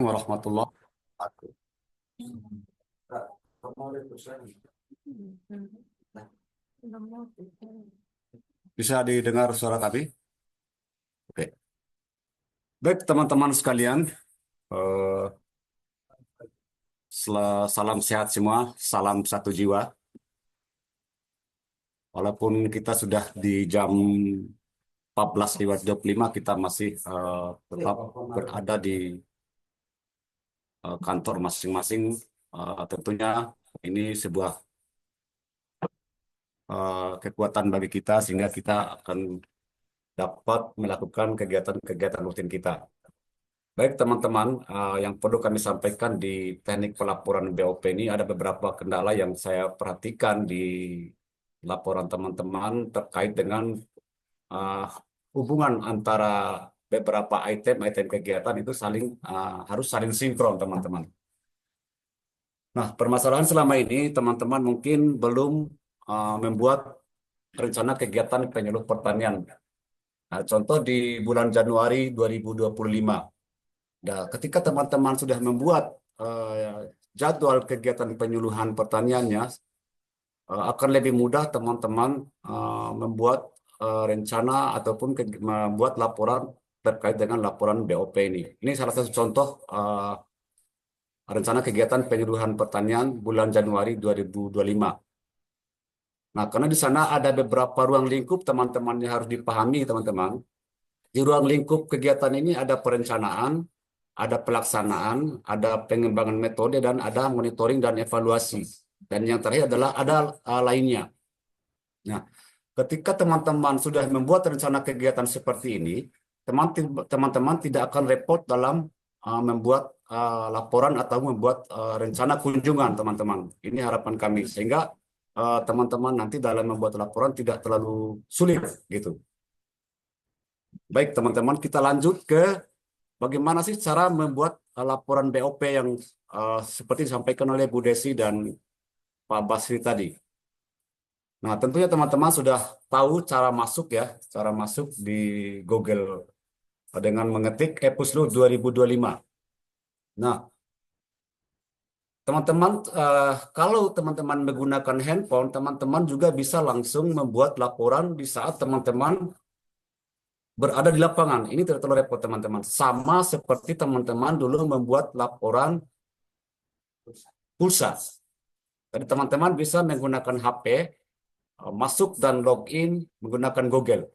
warahmatullahi wabarakatuh. Bisa didengar suara kami? Oke. Baik, teman-teman sekalian, eh, salam sehat semua, salam satu jiwa. Walaupun kita sudah di jam 14.25, kita masih tetap berada di kantor masing-masing. Tentunya ini sebuah kekuatan bagi kita sehingga kita akan dapat melakukan kegiatan-kegiatan rutin kita. Baik teman-teman, yang perlu kami sampaikan di teknik pelaporan BOP ini ada beberapa kendala yang saya perhatikan di laporan teman-teman terkait dengan uh, hubungan antara beberapa item kegiatan itu harus saling sinkron teman-teman. Nah, permasalahan selama ini teman-teman mungkin belum membuat rencana kegiatan penyuluh pertanian. Nah, contoh di bulan Januari 2025. Nah, ketika teman-teman sudah membuat jadwal kegiatan penyuluhan pertaniannya, akan lebih mudah teman-teman membuat rencana ataupun membuat laporan terkait dengan laporan BOP ini. Ini salah satu contoh rencana kegiatan penyuluhan pertanian bulan Januari 2025. Nah, karena di sana ada beberapa ruang lingkup teman-teman yang harus dipahami, teman-teman. Di ruang lingkup kegiatan ini ada perencanaan, ada pelaksanaan, ada pengembangan metode, dan ada monitoring dan evaluasi. Dan yang terakhir adalah ada lainnya. Nah, ketika teman-teman sudah membuat rencana kegiatan seperti ini, teman-teman tidak akan repot dalam membuat laporan atau membuat rencana kunjungan, teman-teman. Ini harapan kami, sehingga teman-teman nanti dalam membuat laporan tidak terlalu sulit, gitu. Baik, teman-teman, kita lanjut ke bagaimana sih cara membuat laporan BOP yang seperti disampaikan oleh Bu Desi dan Pak Basri tadi. Nah, tentunya teman-teman sudah tahu cara masuk ya, cara masuk di Google dengan mengetik Epuslu 2025. Nah, teman-teman, kalau teman-teman menggunakan handphone, teman-teman juga bisa langsung membuat laporan di saat teman-teman berada di lapangan. Ini tidak terlalu repot, teman-teman. Sama seperti teman-teman dulu membuat laporan pulsa. Jadi teman-teman bisa menggunakan HP, masuk dan login menggunakan Google.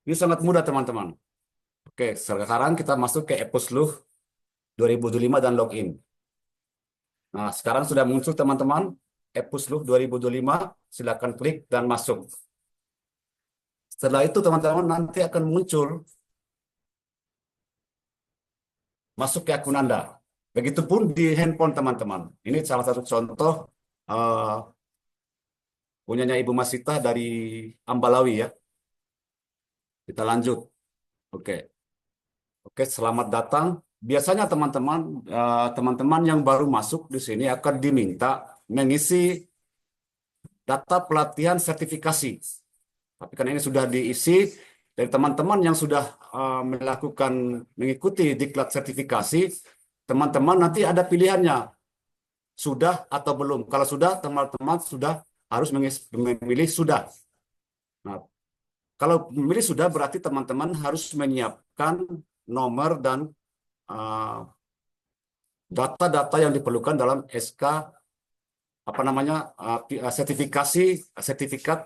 Ini sangat mudah, teman-teman. Oke, sekarang kita masuk ke Epusluh 2025 dan login. Nah, sekarang sudah muncul, teman-teman, Epusluh 2025. Silakan klik dan masuk. Setelah itu, teman-teman, nanti akan muncul masuk ke akun Anda. Begitupun di handphone, teman-teman. Ini salah satu contoh punyanya Ibu Masita dari Ambalawi ya. Kita lanjut. Oke. Oke, selamat datang. Biasanya teman-teman yang baru masuk di sini akan diminta mengisi data pelatihan sertifikasi. Tapi kan ini sudah diisi dari teman-teman yang sudah mengikuti diklat sertifikasi, teman-teman nanti ada pilihannya, sudah atau belum. Kalau sudah, teman-teman sudah harus memilih sudah. Nah, kalau memilih sudah berarti teman-teman harus menyiapkan nomor dan data-data yang diperlukan dalam SK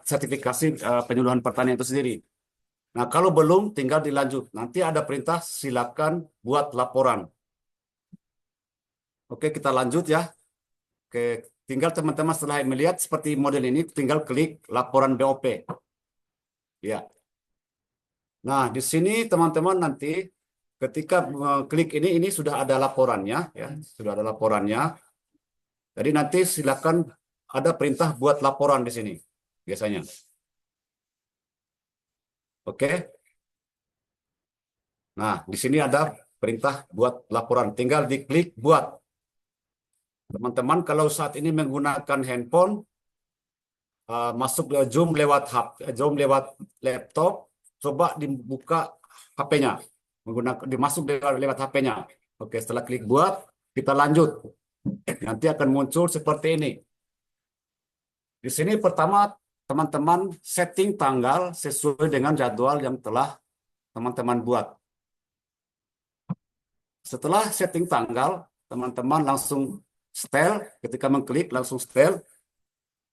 sertifikasi penyuluhan pertanian itu sendiri. Nah, kalau belum tinggal dilanjut. Nanti ada perintah silakan buat laporan. Oke, kita lanjut ya. Oke, tinggal teman-teman setelah melihat seperti model ini tinggal klik laporan BOP. Ya. Nah, di sini teman-teman nanti ketika klik ini sudah ada laporannya ya, sudah ada laporannya. Jadi nanti silakan ada perintah buat laporan di sini biasanya. Oke. Nah, di sini ada perintah buat laporan, tinggal diklik buat. Teman-teman kalau saat ini menggunakan handphone, masuk Zoom lewat laptop, coba dibuka HP-nya. menggunakan dimasuk lewat HP-nya. Oke, setelah klik buat, kita lanjut. Nanti akan muncul seperti ini. Di sini pertama teman-teman setting tanggal sesuai dengan jadwal yang telah teman-teman buat. Setelah setting tanggal, teman-teman langsung setel, ketika mengklik langsung setel.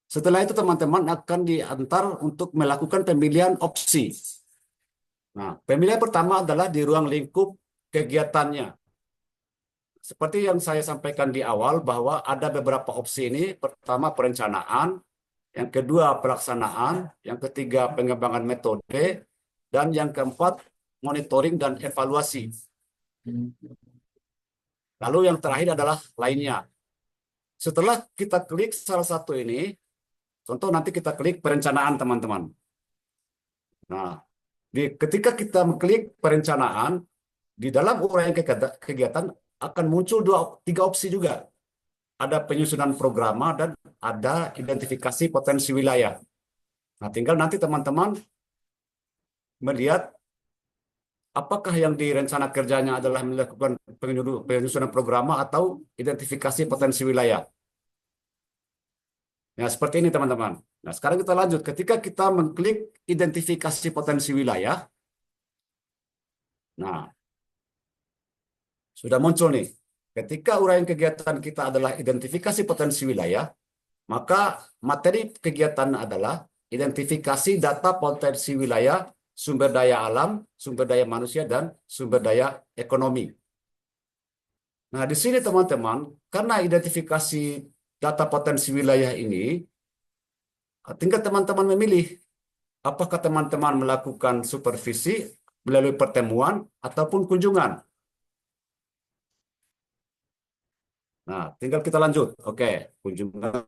Setelah itu teman-teman akan diantar untuk melakukan pemilihan opsi. Nah, pemilihan pertama adalah di ruang lingkup kegiatannya. Seperti yang saya sampaikan di awal bahwa ada beberapa opsi ini. Pertama perencanaan, yang kedua pelaksanaan, yang ketiga pengembangan metode, dan yang keempat monitoring dan evaluasi. Lalu yang terakhir adalah lainnya. Setelah kita klik salah satu ini, contoh nanti kita klik perencanaan teman-teman. Nah, ketika kita mengklik perencanaan, di dalam uraian kegiatan akan muncul tiga opsi juga. Ada penyusunan programa dan ada identifikasi potensi wilayah. Nah, tinggal nanti teman-teman melihat apakah yang direncana kerjanya adalah melakukan penyusunan programa atau identifikasi potensi wilayah. Ya, seperti ini teman-teman. Nah, sekarang kita lanjut. Ketika kita mengklik identifikasi potensi wilayah, nah, sudah muncul nih. Ketika uraian kegiatan kita adalah identifikasi potensi wilayah, maka materi kegiatan adalah identifikasi data potensi wilayah, sumber daya alam, sumber daya manusia, dan sumber daya ekonomi. Nah, di sini teman-teman, karena identifikasi data potensi wilayah ini, tinggal teman-teman memilih apakah teman-teman melakukan supervisi melalui pertemuan ataupun kunjungan. Nah, tinggal kita lanjut. Oke, kunjungan.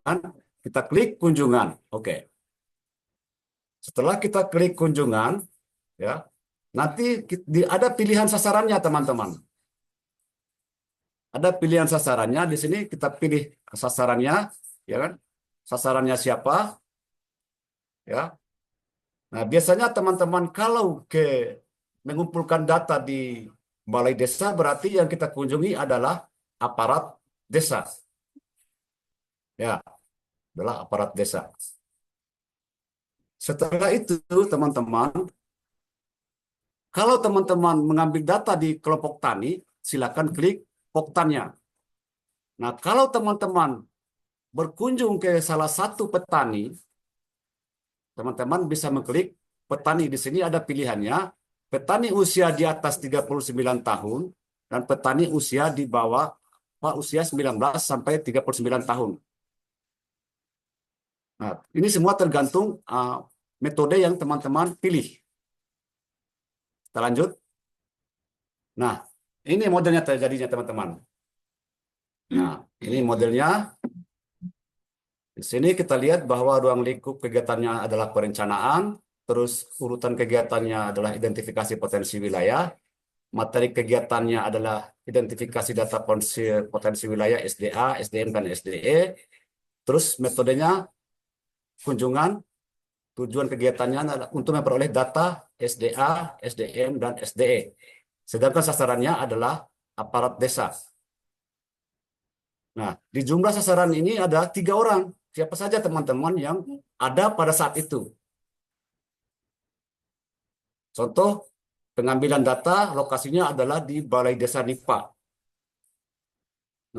Kita klik kunjungan. Oke. Setelah kita klik kunjungan, ya, nanti ada pilihan sasarannya, teman-teman. Ada pilihan sasarannya. Di sini kita pilih sasarannya, ya kan? Sasarannya siapa? Ya. Nah, biasanya teman-teman kalau mengumpulkan data di balai desa, berarti yang kita kunjungi adalah aparat desa. Ya, adalah aparat desa. Setelah itu, teman-teman, kalau teman-teman mengambil data di kelompok tani, silakan klik Poktannya. Nah, kalau teman-teman berkunjung ke salah satu petani, teman-teman bisa mengklik petani. Di sini ada pilihannya, petani usia di atas 39 tahun dan petani usia di bawah usia 19 sampai 39 tahun. Nah, ini semua tergantung metode yang teman-teman pilih. Kita lanjut. Nah, ini modelnya terjadinya teman-teman. Nah, ini modelnya. Di sini kita lihat bahwa ruang lingkup kegiatannya adalah perencanaan, terus urutan kegiatannya adalah identifikasi potensi wilayah, materi kegiatannya adalah identifikasi data potensi wilayah SDA, SDM, dan SDE, terus metodenya kunjungan, tujuan kegiatannya adalah untuk memperoleh data SDA, SDM, dan SDE. Sedangkan sasarannya adalah aparat desa. Nah, di jumlah sasaran ini ada 3 orang. Siapa saja teman-teman yang ada pada saat itu. Contoh, pengambilan data lokasinya adalah di Balai Desa Nipa.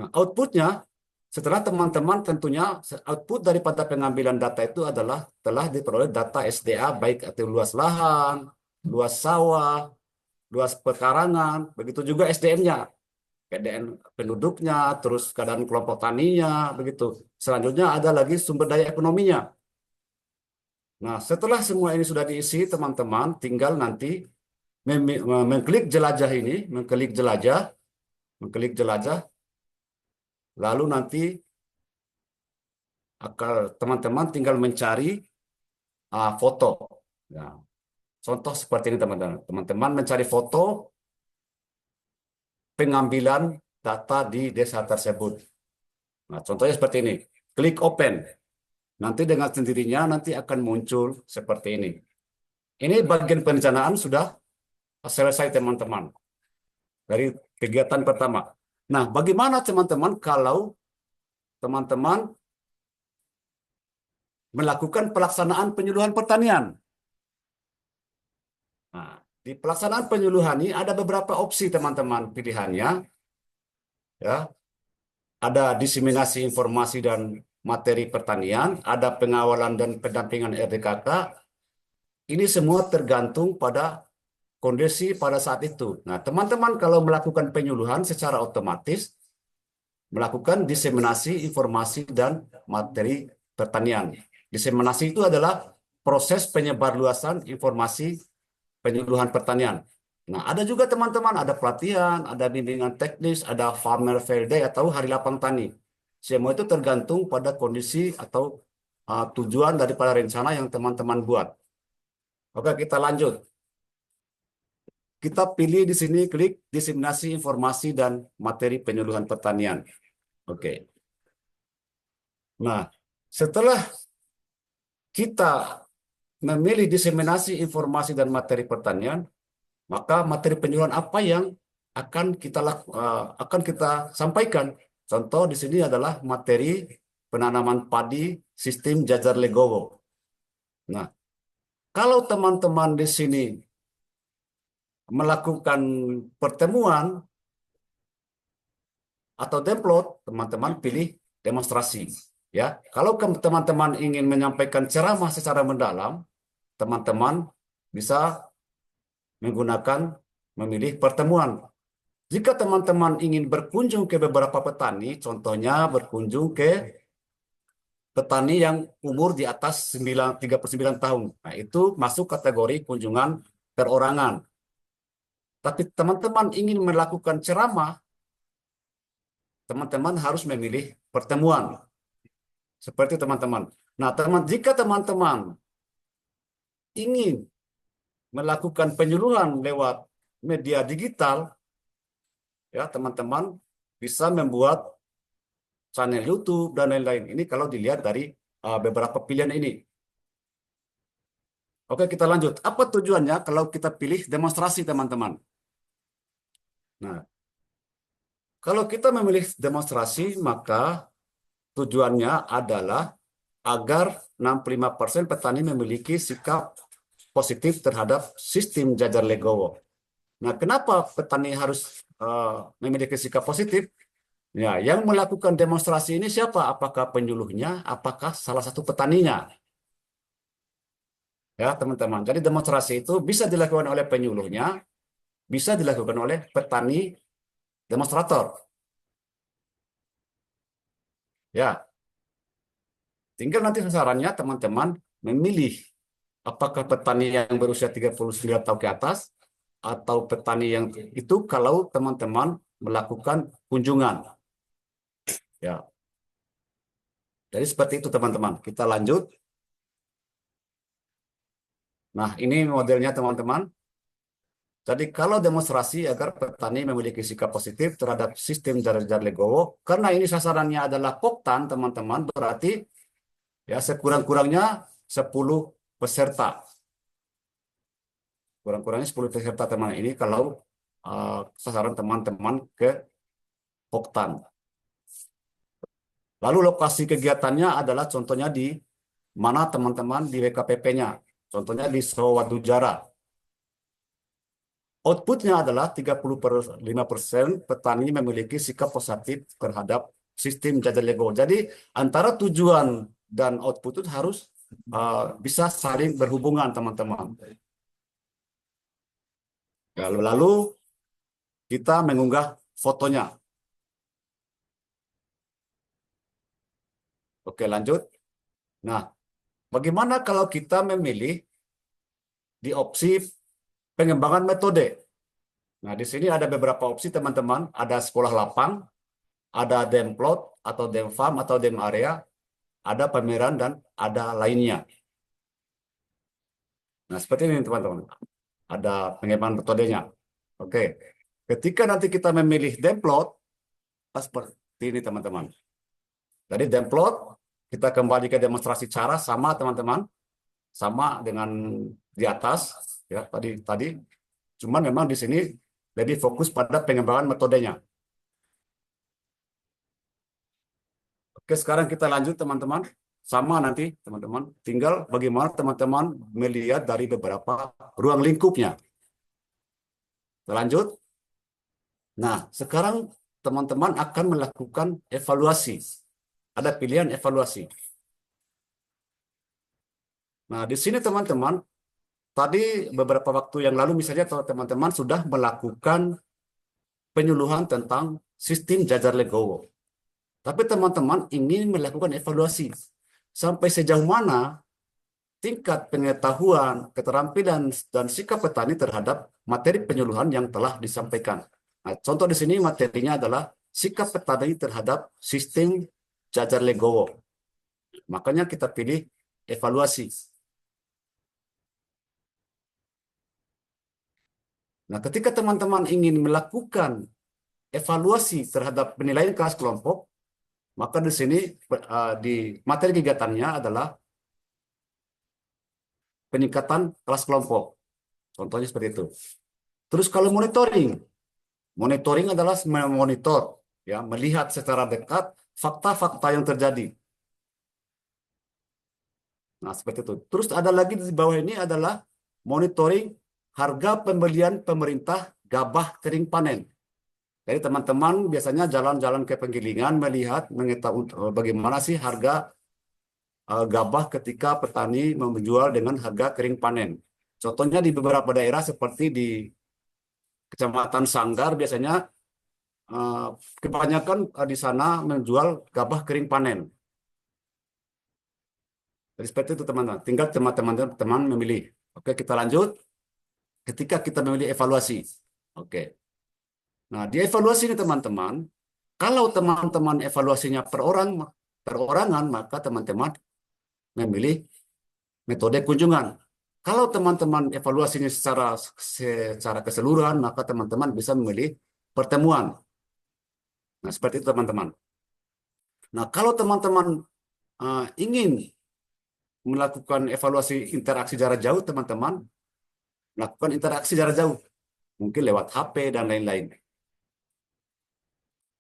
Nah, outputnya, setelah teman-teman tentunya output daripada pengambilan data itu adalah telah diperoleh data SDA, baik itu luas lahan, luas sawah, luas pekarangan, begitu juga SDM-nya. keadaan penduduknya, terus keadaan kelompok taninya, begitu. Selanjutnya ada lagi sumber daya ekonominya. Nah, setelah semua ini sudah diisi, teman-teman tinggal nanti mengklik jelajah ini, mengklik jelajah, lalu nanti akan teman-teman tinggal mencari foto. Nah, contoh seperti ini teman-teman. Teman-teman mencari foto pengambilan data di desa tersebut. Nah, contohnya seperti ini. Klik open. Nanti dengan sendirinya nanti akan muncul seperti ini. Ini bagian perencanaan sudah selesai teman-teman. dari kegiatan pertama. Nah, bagaimana teman-teman kalau teman-teman melakukan pelaksanaan penyuluhan pertanian? Nah, di pelaksanaan penyuluhan ini ada beberapa opsi teman-teman pilihannya, ya. Ada diseminasi informasi dan materi pertanian, ada pengawalan dan pendampingan RDKK. Ini semua tergantung pada kondisi pada saat itu. Nah, teman-teman kalau melakukan penyuluhan secara otomatis melakukan diseminasi informasi dan materi pertanian. Diseminasi itu adalah proses penyebarluasan informasi penyuluhan pertanian. Nah, ada juga teman-teman, ada pelatihan, ada bimbingan teknis, ada farmer fair day atau hari lapang tani. Semua itu tergantung pada kondisi atau tujuan daripada rencana yang teman-teman buat. Oke, kita lanjut. Kita pilih di sini, klik diseminasi informasi dan materi penyuluhan pertanian. Oke. Nah, setelah kita memilih diseminasi informasi dan materi pertanian, maka materi penyuluhan apa yang akan kita sampaikan. Contoh di sini adalah materi penanaman padi sistem Jajar Legowo. Nah, kalau teman-teman di sini melakukan pertemuan atau demplot, teman-teman pilih demonstrasi. Ya, kalau teman-teman ingin menyampaikan ceramah secara mendalam, teman-teman bisa menggunakan memilih pertemuan. Jika teman-teman ingin berkunjung ke beberapa petani, contohnya berkunjung ke petani yang umur di atas 39 tahun. Nah, itu masuk kategori kunjungan perorangan. Tapi teman-teman ingin melakukan ceramah, teman-teman harus memilih pertemuan. Seperti teman-teman. Nah, jika teman-teman ingin melakukan penyuluhan lewat media digital, ya teman-teman bisa membuat channel YouTube dan lain-lain. Ini kalau dilihat dari beberapa pilihan ini. Oke, kita lanjut. Apa tujuannya kalau kita pilih demonstrasi, teman-teman? Nah, kalau kita memilih demonstrasi, maka tujuannya adalah agar 65% petani memiliki sikap positif terhadap sistem Jajar Legowo. Nah, kenapa petani harus memiliki sikap positif? Ya, yang melakukan demonstrasi ini siapa? Apakah penyuluhnya? Apakah salah satu petaninya? Ya, teman-teman. Jadi demonstrasi itu bisa dilakukan oleh penyuluhnya, bisa dilakukan oleh petani demonstrator. Ya, tinggal nanti sasarannya teman-teman memilih apakah petani yang berusia 39 tahun ke atas atau petani yang itu kalau teman-teman melakukan kunjungan. Ya, jadi seperti itu teman-teman. Kita lanjut. Nah, ini modelnya teman-teman. Jadi kalau demonstrasi agar petani memiliki sikap positif terhadap sistem Jajar Legowo, karena ini sasarannya adalah Poktan, teman-teman, berarti ya sekurang-kurangnya 10 peserta. Kurang-kurangnya 10 peserta teman ini kalau sasaran teman-teman ke Poktan. Lalu lokasi kegiatannya adalah contohnya di mana teman-teman di WKPP-nya. Contohnya di Sowatujara. Outputnya adalah 35% petani memiliki sikap positif terhadap sistem Jajar Legowo. Jadi antara tujuan dan output itu harus bisa saling berhubungan, teman-teman. Lalu kita mengunggah fotonya. Oke, lanjut. Nah, bagaimana kalau kita memilih di opsi pengembangan metode? Nah, di sini ada beberapa opsi, teman-teman. Ada sekolah lapang, ada demplot atau demfarm atau dem area, ada pameran dan ada lainnya. Nah, seperti ini teman-teman. Ada pengembangan metodenya. Oke. Ketika nanti kita memilih demplot, seperti ini teman-teman. Jadi demplot, kita kembali ke demonstrasi cara sama teman-teman. Sama dengan di atas ya tadi. Cuman memang di sini lebih fokus pada pengembangan metodenya. Oke, sekarang kita lanjut teman-teman. Sama nanti teman-teman, tinggal bagaimana teman-teman melihat dari beberapa ruang lingkupnya. Kita lanjut. Nah, sekarang teman-teman akan melakukan evaluasi. Ada pilihan evaluasi. Nah, di sini teman-teman, tadi beberapa waktu yang lalu misalnya teman-teman sudah melakukan penyuluhan tentang sistem Jajar Legowo. Tapi teman-teman ingin melakukan evaluasi. Sampai sejauh mana tingkat pengetahuan, keterampilan, dan sikap petani terhadap materi penyuluhan yang telah disampaikan. Nah, contoh di sini materinya adalah sikap petani terhadap sistem Jajar Legowo. Makanya kita pilih evaluasi. Nah, ketika teman-teman ingin melakukan evaluasi terhadap penilaian kelas kelompok, maka di sini di materi kegiatannya adalah peningkatan kelas kelompok. Contohnya seperti itu. Terus kalau monitoring, monitoring adalah memonitor, ya, melihat secara dekat fakta-fakta yang terjadi. Nah, seperti itu. Terus ada lagi di bawah ini adalah monitoring harga pembelian pemerintah gabah kering panen. Jadi teman-teman biasanya jalan-jalan ke penggilingan melihat mengetahui bagaimana sih harga gabah ketika petani menjual dengan harga kering panen. Contohnya di beberapa daerah seperti di Kecamatan Sanggar biasanya eh, kebanyakan di sana menjual gabah kering panen. Jadi seperti itu teman-teman. Tinggal teman-teman memilih. Oke, kita lanjut. Ketika kita memilih evaluasi. Oke. Nah, di evaluasi ini teman-teman, kalau teman-teman evaluasinya perorangan, maka teman-teman memilih metode kunjungan. Kalau teman-teman evaluasinya secara keseluruhan, maka teman-teman bisa memilih pertemuan. Nah, seperti itu teman-teman. Nah, kalau teman-teman ingin melakukan evaluasi interaksi jarak jauh, teman-teman melakukan interaksi jarak jauh, mungkin lewat HP dan lain-lain.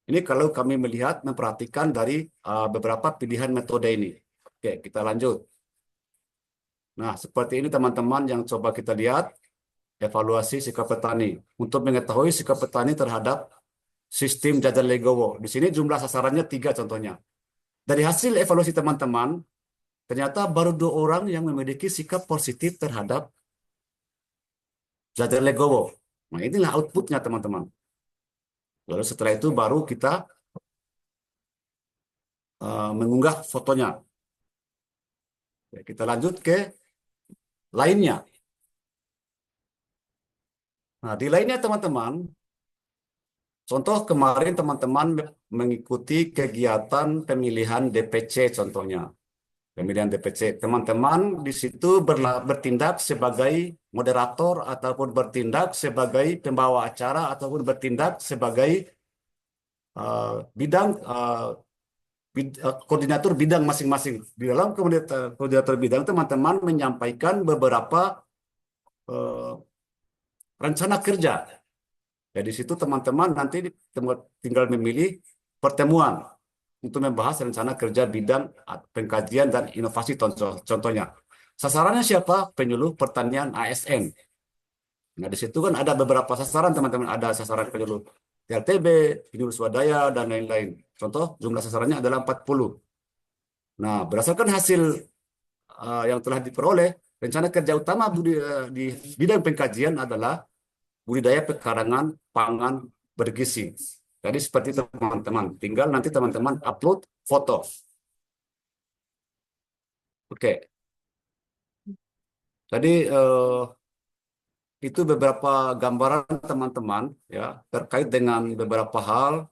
Ini kalau kami melihat, memperhatikan dari beberapa pilihan metode ini. Oke, kita lanjut. Nah, seperti ini teman-teman yang coba kita lihat, evaluasi sikap petani. Untuk mengetahui sikap petani terhadap sistem Jajar Legowo. Di sini jumlah sasarannya 3 contohnya. Dari hasil evaluasi teman-teman, ternyata baru 2 orang yang memiliki sikap positif terhadap Jajar Legowo. Nah, inilah outputnya teman-teman. Lalu setelah itu baru kita mengunggah fotonya. Ya, kita lanjut ke lainnya. Nah, di lainnya teman-teman, contoh kemarin teman-teman mengikuti kegiatan pemilihan DPC contohnya. Pemilihan DPC. Teman-teman di situ bertindak sebagai moderator ataupun bertindak sebagai pembawa acara ataupun bertindak sebagai bidang koordinator bidang masing-masing. Di dalam koordinator bidang teman-teman menyampaikan beberapa eh, rencana kerja. Ya, di situ teman-teman nanti tinggal memilih pertemuan untuk membahas rencana kerja bidang pengkajian dan inovasi contohnya. Sasarannya siapa? Penyuluh pertanian ASN. Nah, di situ kan ada beberapa sasaran teman-teman. Ada sasaran penyuluh TLTB, penyuluh swadaya, dan lain-lain. Contoh, jumlah sasarannya adalah 40. Nah, berdasarkan hasil yang telah diperoleh, rencana kerja utama di bidang pengkajian adalah budidaya pekarangan pangan bergizi. Jadi seperti itu teman-teman. Tinggal nanti teman-teman upload foto. Oke. Jadi itu beberapa gambaran teman-teman ya terkait dengan beberapa hal.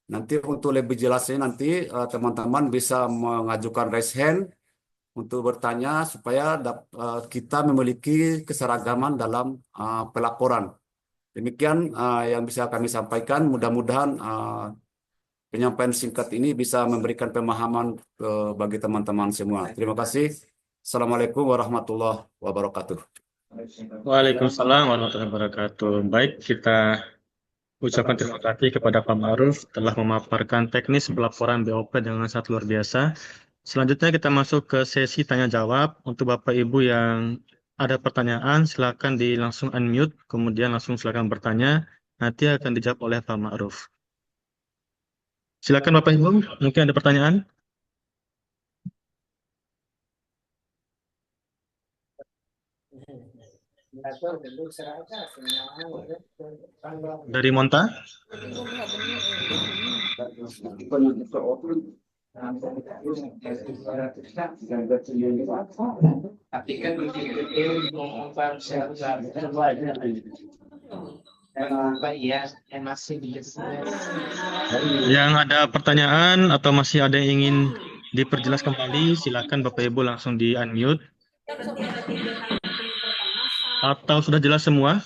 Nanti untuk lebih jelasnya nanti teman-teman bisa mengajukan raise hand untuk bertanya supaya kita memiliki keseragaman dalam pelaporan. Demikian yang bisa kami sampaikan. Mudah-mudahan penyampaian singkat ini bisa memberikan pemahaman bagi teman-teman semua. Terima kasih. Assalamualaikum warahmatullahi wabarakatuh. Waalaikumsalam warahmatullahi wabarakatuh. Baik, kita Ucapan terima kasih kepada Pak Ma'ruf telah memaparkan teknis pelaporan BOP dengan sangat luar biasa. Selanjutnya kita masuk ke sesi tanya jawab. Untuk Bapak Ibu yang ada pertanyaan, silakan langsung unmute, kemudian langsung silakan bertanya. Nanti akan dijawab oleh Pak Ma'ruf. Silakan Bapak Ibu, mungkin ada pertanyaan? Dari Monta? Yang ada pertanyaan atau masih ada yang ingin diperjelas kembali, silakan Bapak Ibu langsung di unmute. Atau sudah jelas semua?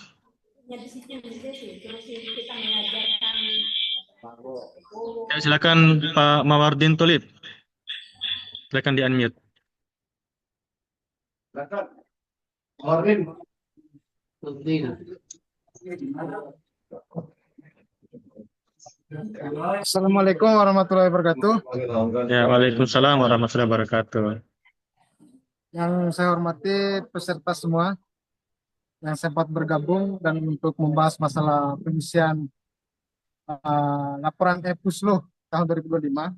Ya, silakan Pak Mawardin Tulip. Silakan di unmute. Assalamualaikum warahmatullahi wabarakatuh. Ya, Waalaikumsalam warahmatullahi wabarakatuh. Yang saya hormati peserta semua yang sempat bergabung dan untuk membahas masalah pengisian laporan e-Pusloh tahun 2025.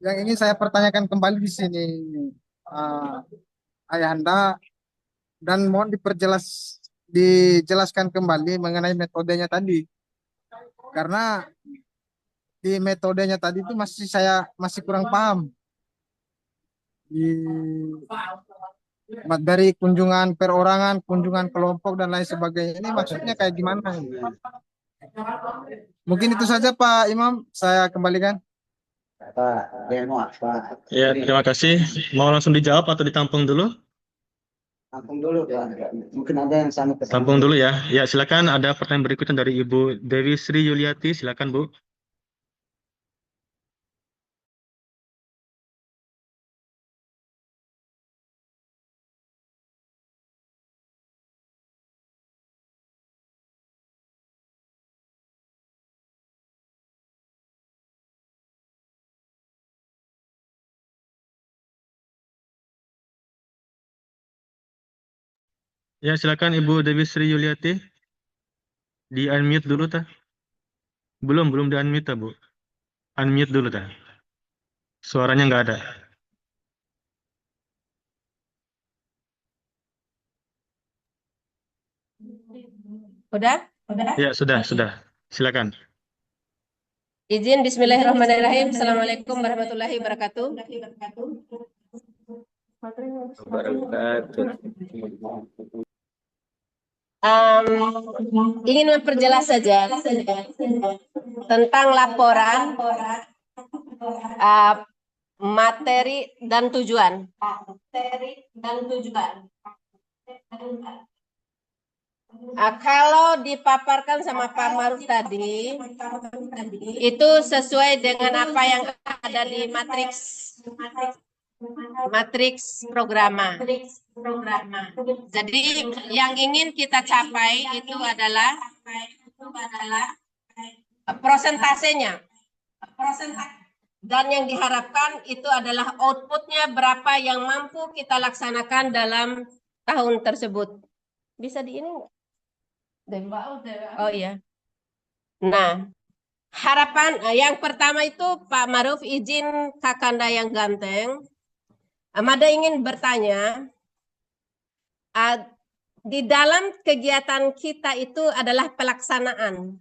Yang ingin saya pertanyakan kembali di sini, uh, Ayahanda, dan mohon dijelaskan kembali mengenai metodenya tadi. Karena di metodenya tadi itu saya masih kurang paham. Dari kunjungan perorangan, kunjungan kelompok dan lain sebagainya ini maksudnya kayak gimana? Mungkin itu saja Pak Imam, saya kembalikan. Ya, terima kasih. Mau langsung dijawab atau ditampung dulu? Tampung dulu Pak. Mungkin ada yang sama Tampung dulu ya. Ya, silakan ada pertanyaan berikutnya dari Ibu Dewi Sri Yuliati. Silakan, Bu. Ya, silakan Ibu Dewi Sri Yuliati. Di unmute dulu, ta? Belum di unmute, ta, Bu. Unmute dulu, ta. Suaranya nggak ada. Udah? Ya, sudah. Silakan. Izin Bismillahirrahmanirrahim. Assalamualaikum warahmatullahi wabarakatuh. Ingin memperjelas saja tentang laporan materi dan tujuan. Kalau dipaparkan sama Pak Maruf tadi, itu sesuai dengan apa yang ada di matriks programa. Jadi yang ingin kita capai itu adalah prosentasenya. Dan yang diharapkan itu adalah outputnya berapa yang mampu kita laksanakan dalam tahun tersebut. Bisa di ini nggak? Oh iya. Nah, harapan yang pertama itu Pak Maruf izin Kakanda yang ganteng. Amada ingin bertanya, di dalam kegiatan kita itu adalah pelaksanaan.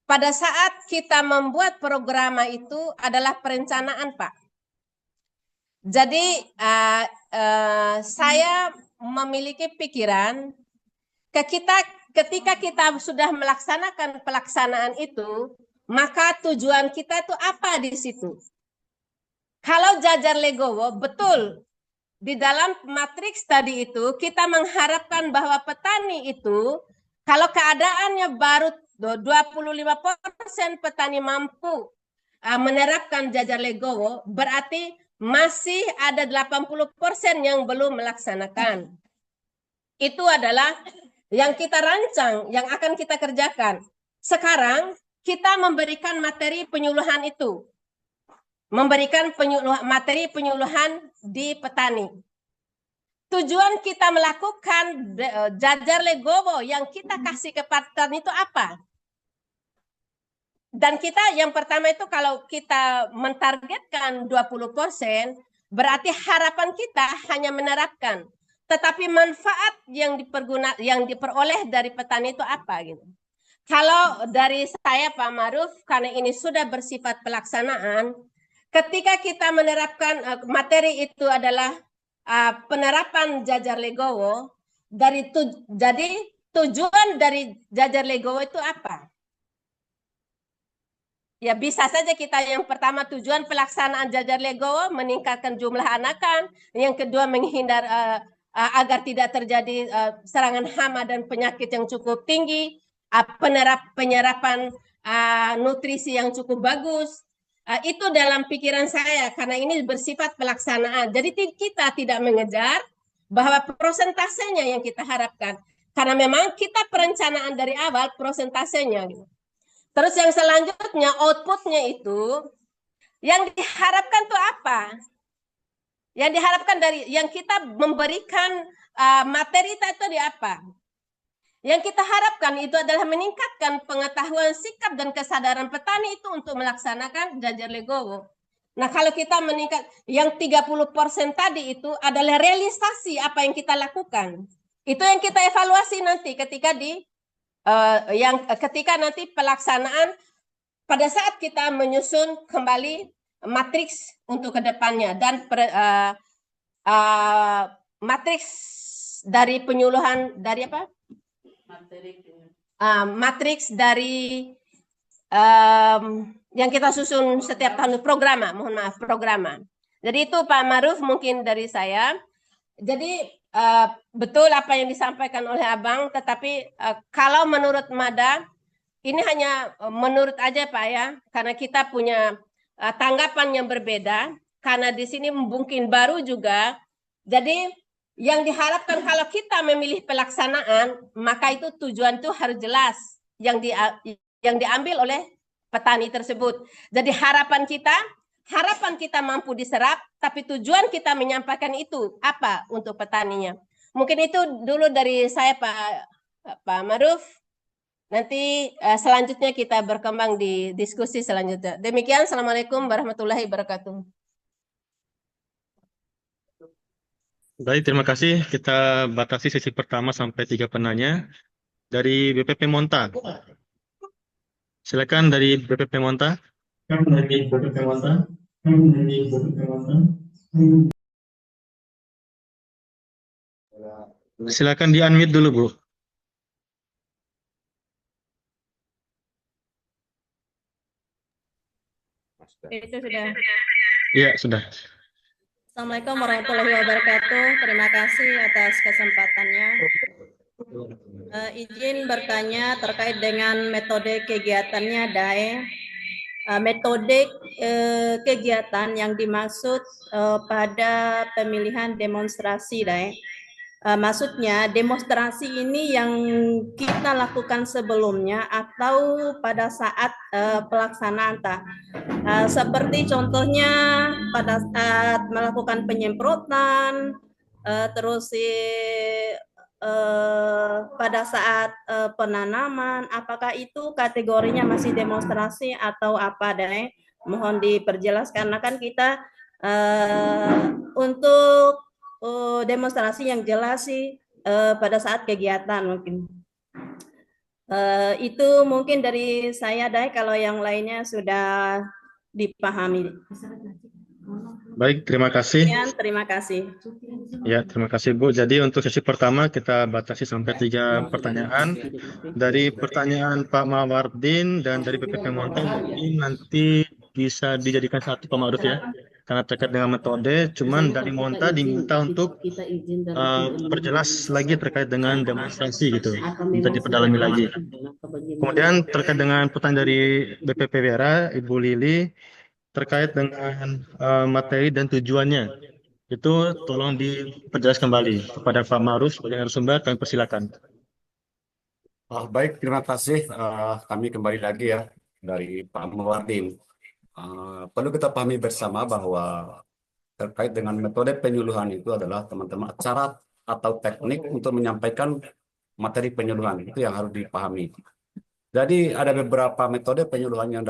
Pada saat kita membuat program itu adalah perencanaan, Pak. Jadi saya memiliki pikiran ketika kita sudah melaksanakan pelaksanaan itu, maka tujuan kita itu apa di situ? Kalau Jajar Legowo, betul, di dalam matriks tadi itu, kita mengharapkan bahwa petani itu, kalau keadaannya baru 25% petani mampu menerapkan Jajar Legowo, berarti masih ada 80% yang belum melaksanakan. Itu adalah yang kita rancang, yang akan kita kerjakan. Sekarang kita memberikan materi penyuluhan itu. Memberikan materi penyuluhan di petani. Tujuan kita melakukan jajar legowo yang kita kasih ke petani itu apa? Dan kita yang pertama itu kalau kita mentargetkan 20%, berarti harapan kita hanya menerapkan. Tetapi manfaat yang diperoleh dari petani itu apa gitu. Kalau dari saya Pak Maruf, karena ini sudah bersifat pelaksanaan, ketika kita menerapkan materi itu adalah penerapan jajar legowo, jadi tujuan dari jajar legowo itu apa? Ya bisa saja kita yang pertama tujuan pelaksanaan jajar legowo meningkatkan jumlah anakan, yang kedua menghindar agar tidak terjadi serangan hama dan penyakit yang cukup tinggi, penyerapan nutrisi yang cukup bagus. Itu dalam pikiran saya karena ini bersifat pelaksanaan. Jadi kita tidak mengejar bahwa prosentasenya yang kita harapkan. Karena memang kita perencanaan dari awal prosentasenya gitu. Terus yang selanjutnya outputnya itu yang diharapkan tuh apa? Yang diharapkan dari yang kita memberikan materi itu di apa? Yang kita harapkan itu adalah meningkatkan pengetahuan sikap dan kesadaran petani itu untuk melaksanakan jajar legowo. Nah, kalau kita meningkat yang 30% tadi itu adalah realisasi apa yang kita lakukan. Itu yang kita evaluasi nanti ketika ketika nanti pelaksanaan pada saat kita menyusun kembali matriks untuk kedepannya dan matriks dari penyuluhan dari apa? Matriks dari yang kita susun setiap tahun programa. Jadi itu Pak Maruf mungkin dari saya. Jadi betul apa yang disampaikan oleh Abang, tetapi kalau menurut Mada, ini hanya menurut aja Pak ya, karena kita punya tanggapan yang berbeda, karena di sini mungkin baru juga. Jadi yang diharapkan kalau kita memilih pelaksanaan, maka itu tujuan itu harus jelas yang diambil oleh petani tersebut. Jadi harapan kita mampu diserap, tapi tujuan kita menyampaikan itu apa untuk petaninya. Mungkin itu dulu dari saya Pak Maruf. Nanti selanjutnya kita berkembang di diskusi selanjutnya. Demikian, Assalamualaikum warahmatullahi wabarakatuh. Baik, terima kasih. Kita batasi sesi pertama sampai 3 penanya. Dari BPP Monta. Silakan dari BPP Monta. Silakan di-unmute dulu, Bu. Itu sudah. Iya, sudah. Assalamualaikum warahmatullahi wabarakatuh. Terima kasih atas kesempatannya. Izin bertanya terkait dengan metode kegiatannya, DAE. Metode kegiatan yang dimaksud pada pemilihan demonstrasi, DAE. Maksudnya demonstrasi ini yang kita lakukan sebelumnya atau pada saat pelaksanaan, seperti contohnya pada saat melakukan penyemprotan, terus pada saat penanaman, apakah itu kategorinya masih demonstrasi atau apa, Dae? Mohon diperjelas karena kan kita untuk demonstrasi yang jelas sih pada saat kegiatan mungkin. Itu mungkin dari saya, Dae, kalau yang lainnya sudah dipahami. Baik, terima kasih. Terima kasih. Ya, terima kasih Bu. Jadi untuk sesi pertama kita batasi sampai 3 pertanyaan. Dari pertanyaan Pak Mawardin dan dari PPP Monta mungkin nanti bisa dijadikan satu Pak Ma'ruf ya. Karena terkait dengan metode, cuman dari Monta diminta untuk perjelas lagi terkait dengan demonstrasi gitu. Minta diperdalami lagi. Kemudian terkait dengan pertanyaan dari BPP Vera, Ibu Lili, terkait dengan materi dan tujuannya. Itu tolong diperjelas kembali kepada Pak Ma'ruf sebagai narasumber, kami persilakan. Baik, terima kasih. Kami kembali lagi ya dari Pak Mawardin. Perlu kita pahami bersama bahwa terkait dengan metode penyuluhan itu adalah teman-teman cara atau teknik untuk menyampaikan materi penyuluhan itu yang harus dipahami. Jadi ada beberapa metode penyuluhan yang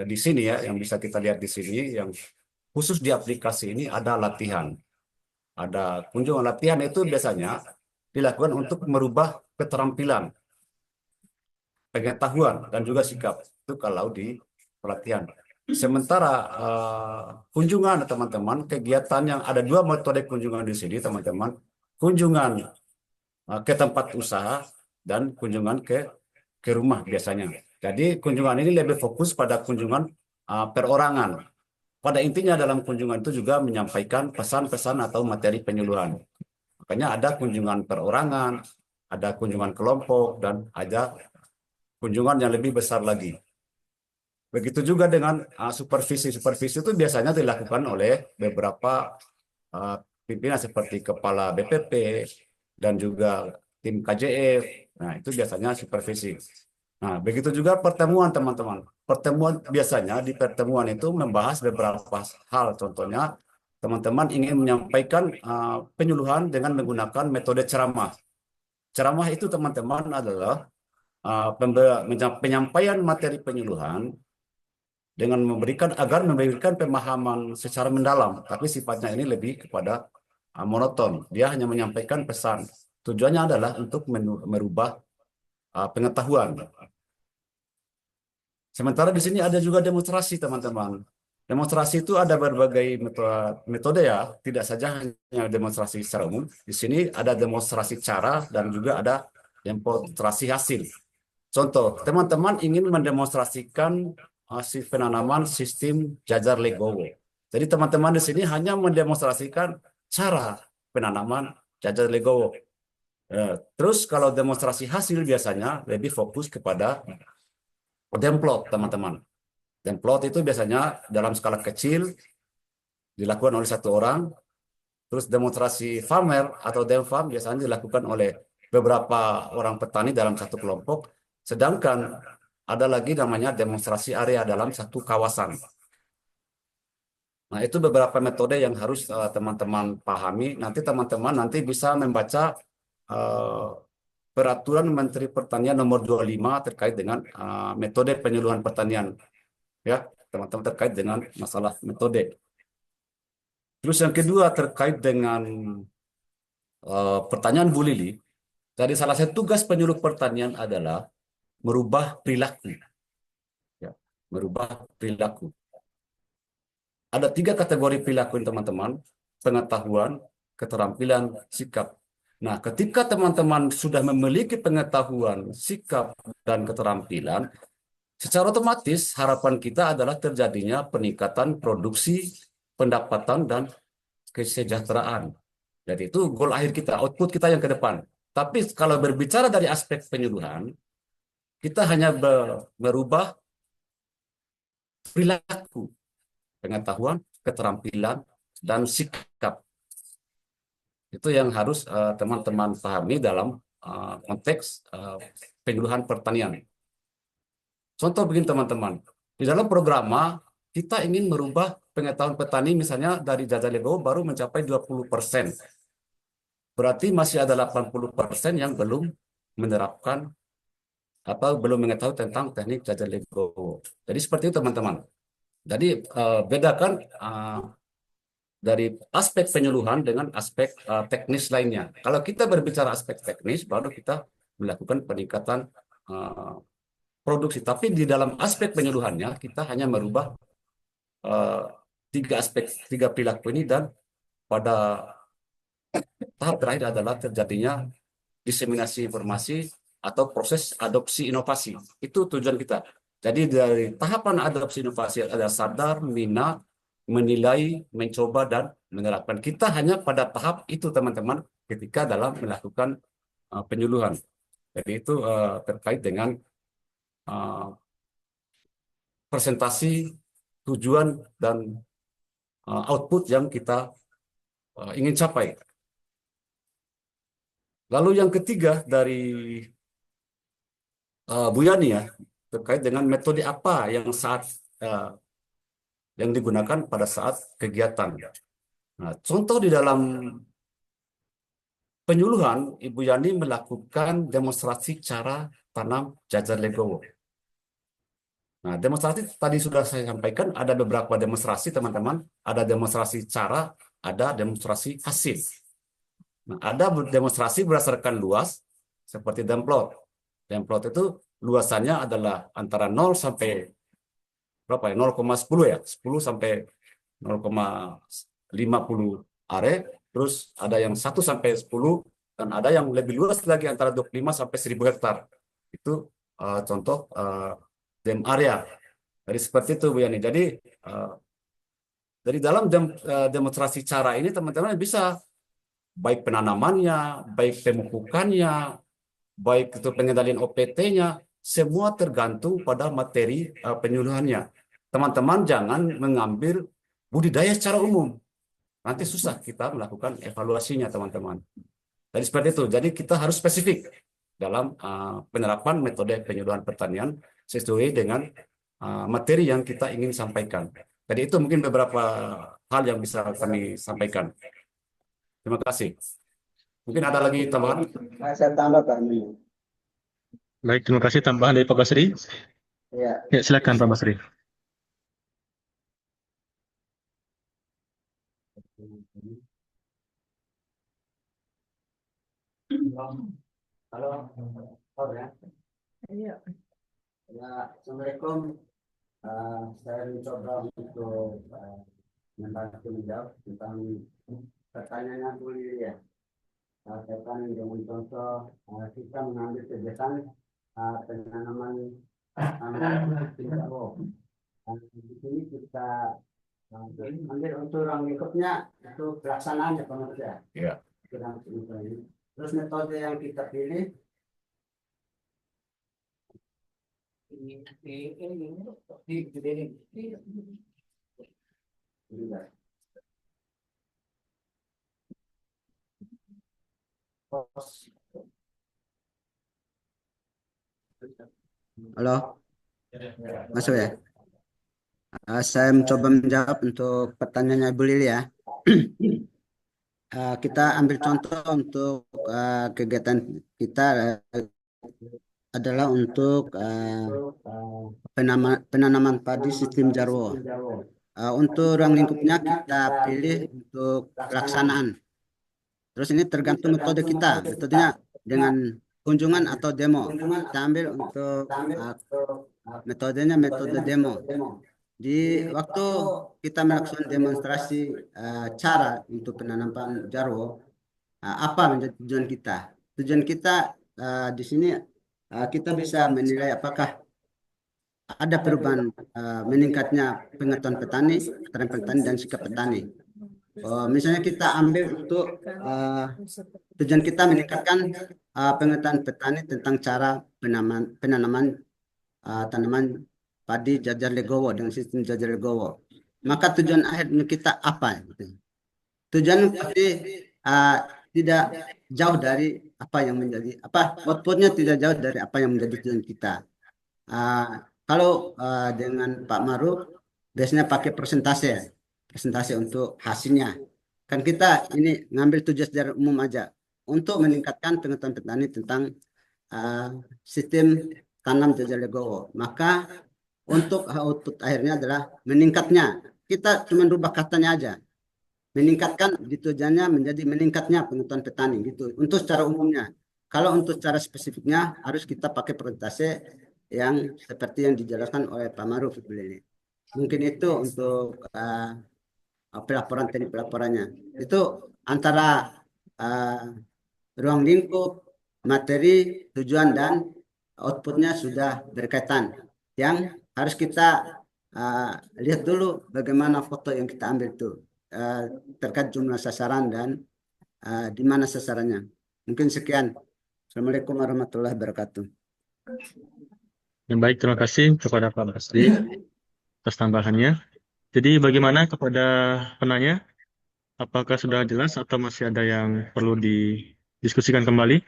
di sini ya, yang bisa kita lihat di sini, yang khusus di aplikasi ini ada latihan. Ada kunjungan latihan itu biasanya dilakukan untuk merubah keterampilan, pengetahuan, dan juga sikap. Itu kalau di pelatihan. Sementara kunjungan teman-teman, kegiatan yang ada dua metode kunjungan di sini teman-teman. Kunjungan ke tempat usaha dan kunjungan ke rumah biasanya. Jadi kunjungan ini lebih fokus pada kunjungan perorangan. Pada intinya dalam kunjungan itu juga menyampaikan pesan-pesan atau materi penyuluhan. Makanya ada kunjungan perorangan, ada kunjungan kelompok, dan ada kunjungan yang lebih besar lagi. Begitu juga dengan supervisi. Supervisi itu biasanya dilakukan oleh beberapa pimpinan seperti kepala BPP dan juga tim KJF. Nah, itu biasanya supervisi. Nah, begitu juga pertemuan teman-teman. Pertemuan biasanya di pertemuan itu membahas beberapa hal. Contohnya, teman-teman ingin menyampaikan penyuluhan dengan menggunakan metode ceramah. Ceramah itu teman-teman adalah penyampaian materi penyuluhan dengan memberikan pemahaman secara mendalam, tapi sifatnya ini lebih kepada monoton. Dia hanya menyampaikan pesan. Tujuannya adalah untuk merubah pengetahuan. Sementara di sini ada juga demonstrasi, teman-teman. Demonstrasi itu ada berbagai metode ya, tidak saja hanya demonstrasi secara umum. Di sini ada demonstrasi cara dan juga ada demonstrasi hasil. Contoh, teman-teman ingin mendemonstrasikan hasil penanaman sistem jajar legowo. Jadi teman-teman di sini hanya mendemonstrasikan cara penanaman jajar legowo. Terus kalau demonstrasi hasil biasanya lebih fokus kepada demplot, teman-teman. Demplot itu biasanya dalam skala kecil dilakukan oleh satu orang. Terus demonstrasi farmer atau demfarm biasanya dilakukan oleh beberapa orang petani dalam satu kelompok. Sedangkan ada lagi namanya demonstrasi area dalam satu kawasan. Nah, itu beberapa metode yang harus teman-teman pahami. Nanti teman-teman bisa membaca Peraturan Menteri Pertanian Nomor 25 terkait dengan metode penyuluhan pertanian. Ya, teman-teman, terkait dengan masalah metode. Terus yang kedua terkait dengan pertanyaan Bu Lili. Jadi salah satu tugas penyuluh pertanian adalah merubah perilaku. Ya, merubah perilaku. Ada 3 kategori perilaku, teman-teman. Pengetahuan, keterampilan, sikap. Nah, ketika teman-teman sudah memiliki pengetahuan, sikap, dan keterampilan, secara otomatis harapan kita adalah terjadinya peningkatan produksi, pendapatan, dan kesejahteraan. Jadi itu goal akhir kita, output kita yang ke depan. Tapi kalau berbicara dari aspek penyuluhan, kita hanya merubah perilaku, pengetahuan, keterampilan, dan sikap. Itu yang harus teman-teman pahami dalam konteks penyuluhan pertanian. Contoh begini, teman-teman. Di dalam program kita ingin merubah pengetahuan petani misalnya dari jajar legowo baru mencapai 20%. Berarti masih ada 80% yang belum menerapkan atau belum mengetahui tentang teknik jajar legowo. Jadi seperti itu, teman-teman. Jadi bedakan dari aspek penyuluhan dengan aspek teknis lainnya. Kalau kita berbicara aspek teknis, baru kita melakukan peningkatan produksi. Tapi di dalam aspek penyuluhannya, kita hanya merubah 3 perilaku ini, dan pada tahap terakhir adalah terjadinya diseminasi informasi atau proses adopsi inovasi. Itu tujuan kita. Jadi dari tahapan adopsi inovasi ada sadar, minat, menilai, mencoba, dan menerapkan. Kita hanya pada tahap itu, teman-teman, ketika dalam melakukan penyuluhan. Jadi itu terkait dengan presentasi, tujuan, dan output yang kita ingin capai. Lalu yang ketiga dari Bu Yani ya, terkait dengan metode apa eh, yang digunakan pada saat kegiatan. Nah, contoh di dalam penyuluhan, Ibu Yani melakukan demonstrasi cara tanam jajar legowo. Nah, demonstrasi tadi sudah saya sampaikan, ada beberapa demonstrasi teman-teman, ada demonstrasi cara, ada demonstrasi hasil. Nah, ada demonstrasi berdasarkan luas, seperti demplot. Demplot itu luasannya adalah antara 0 sampai berapa ya? 0,10 ya, 10 sampai 0,50 are, terus ada yang 1 sampai 10, dan ada yang lebih luas lagi antara 25 sampai 1000 hektar. Itu contoh dem area. Jadi seperti itu Bu Yani. Jadi eh, dari dalam demonstrasi cara ini teman-teman bisa baik penanamannya, baik pemupukannya, baik itu pengendalian OPT-nya, semua tergantung pada materi penyuluhannya. Teman-teman jangan mengambil budidaya secara umum. Nanti susah kita melakukan evaluasinya, teman-teman. Jadi seperti itu. Jadi kita harus spesifik dalam penerapan metode penyuluhan pertanian sesuai dengan materi yang kita ingin sampaikan. Jadi itu mungkin beberapa hal yang bisa kami sampaikan. Terima kasih. Mungkin ada lagi tambahan? Saya tambahkan ini. Baik, terima kasih tambahan dari Pak Basri. Ya, Ya, silakan Pak Basri. halo, halo ya. Ya, Assalamualaikum. Saya mencoba untuk membantu menjawab tentang pertanyaannya Bu Lili ya. Kaitan dengan contoh kita mengambil kegiatan penanaman pinjau. Di sini kita ambil untuk ruang lingkupnya itu pelaksanaannya pengerja. Ya. Terus metode yang kita pilih halo, masuk ya? Saya mencoba menjawab untuk pertanyaannya Ibu Lili ya. Kita ambil contoh untuk kegiatan kita adalah untuk penanaman padi sistem Jarwo. Untuk ruang lingkupnya kita pilih untuk pelaksanaan. Terus ini tergantung metode kita. Metodenya dengan kunjungan atau demo. Kita ambil untuk metodenya metode demo. Di waktu kita melakukan demonstrasi cara untuk penanaman Jarwo, apa menjadi tujuan kita? Tujuan kita di sini kita bisa menilai apakah ada perubahan meningkatnya pengetahuan petani, keterampilan petani dan sikap petani. Misalnya kita ambil untuk tujuan kita meningkatkan pengetahuan petani tentang cara penanaman tanaman padi jajar legowo dengan sistem jajar legowo. Maka tujuan akhirnya kita apa? Tujuan pasti tidak jauh dari apa yang menjadi outputnya tidak jauh dari apa yang menjadi tujuan kita. Kalau dengan Pak Maruf biasanya pakai persentase untuk hasilnya. Kan kita ini ngambil tujuan secara umum aja untuk meningkatkan pengetahuan petani tentang sistem tanam jajar legowo. Maka untuk output akhirnya adalah meningkatnya. Kita cuma rubah katanya aja. Meningkatkan tujuannya menjadi meningkatnya pengetahuan petani gitu. Untuk secara umumnya. Kalau untuk secara spesifiknya harus kita pakai persentase yang seperti yang dijelaskan oleh Pak Maruf ini. Mungkin itu untuk pelaporan teknik pelaporannya. Itu antara ruang lingkup, materi, tujuan dan outputnya sudah berkaitan. Yang harus kita lihat dulu bagaimana foto yang kita ambil itu terkait jumlah sasaran dan di mana sasarannya. Mungkin sekian. Assalamualaikum warahmatullahi wabarakatuh. Yang baik, terima kasih kepada Pak Basri atas tambahannya. Jadi bagaimana kepada penanya? Apakah sudah jelas atau masih ada yang perlu didiskusikan kembali?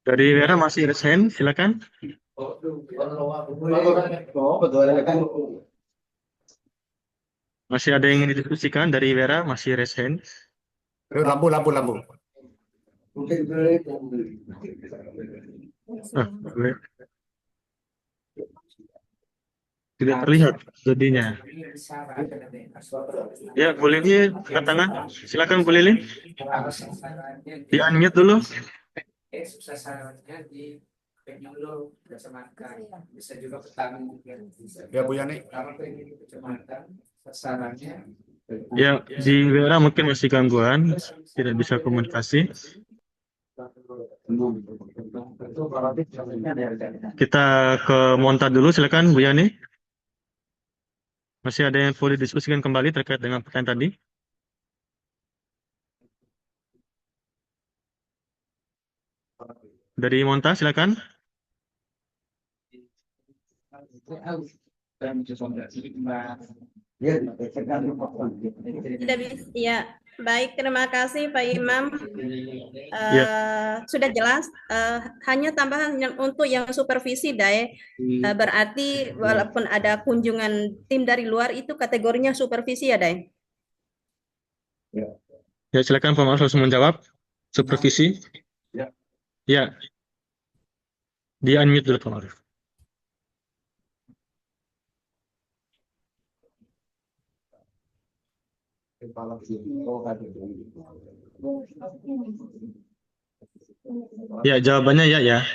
Dari Vera masih resign, silakan. Masih ada yang ingin didiskusikan dari Vera, masih resign. Lampu, lampu, lampu. Ah, tidak terlihat jadinya. Ya, Bu Lili, angkat tangan. Silakan Bu Lili. Di unmute dulu. Ya Bu Yani. Ya, di Vera mungkin masih gangguan, tidak bisa komunikasi. Kita ke Monta dulu, silakan Bu Yani. Masih ada yang perlu didiskusikan kembali terkait dengan pertanyaan tadi? Dari Monta, silakan. Tidak bisa, ya. Baik, terima kasih Pak Imam. Ya. Sudah jelas. Hanya tambahan untuk yang supervisi, Dae. Berarti walaupun ada kunjungan tim dari luar itu kategorinya supervisi ya, Dae? Ya, silakan Pak Maruf langsung menjawab. Supervisi. Ya. Di unmute dulu Pak Maruf. Ya, jawabannya ya.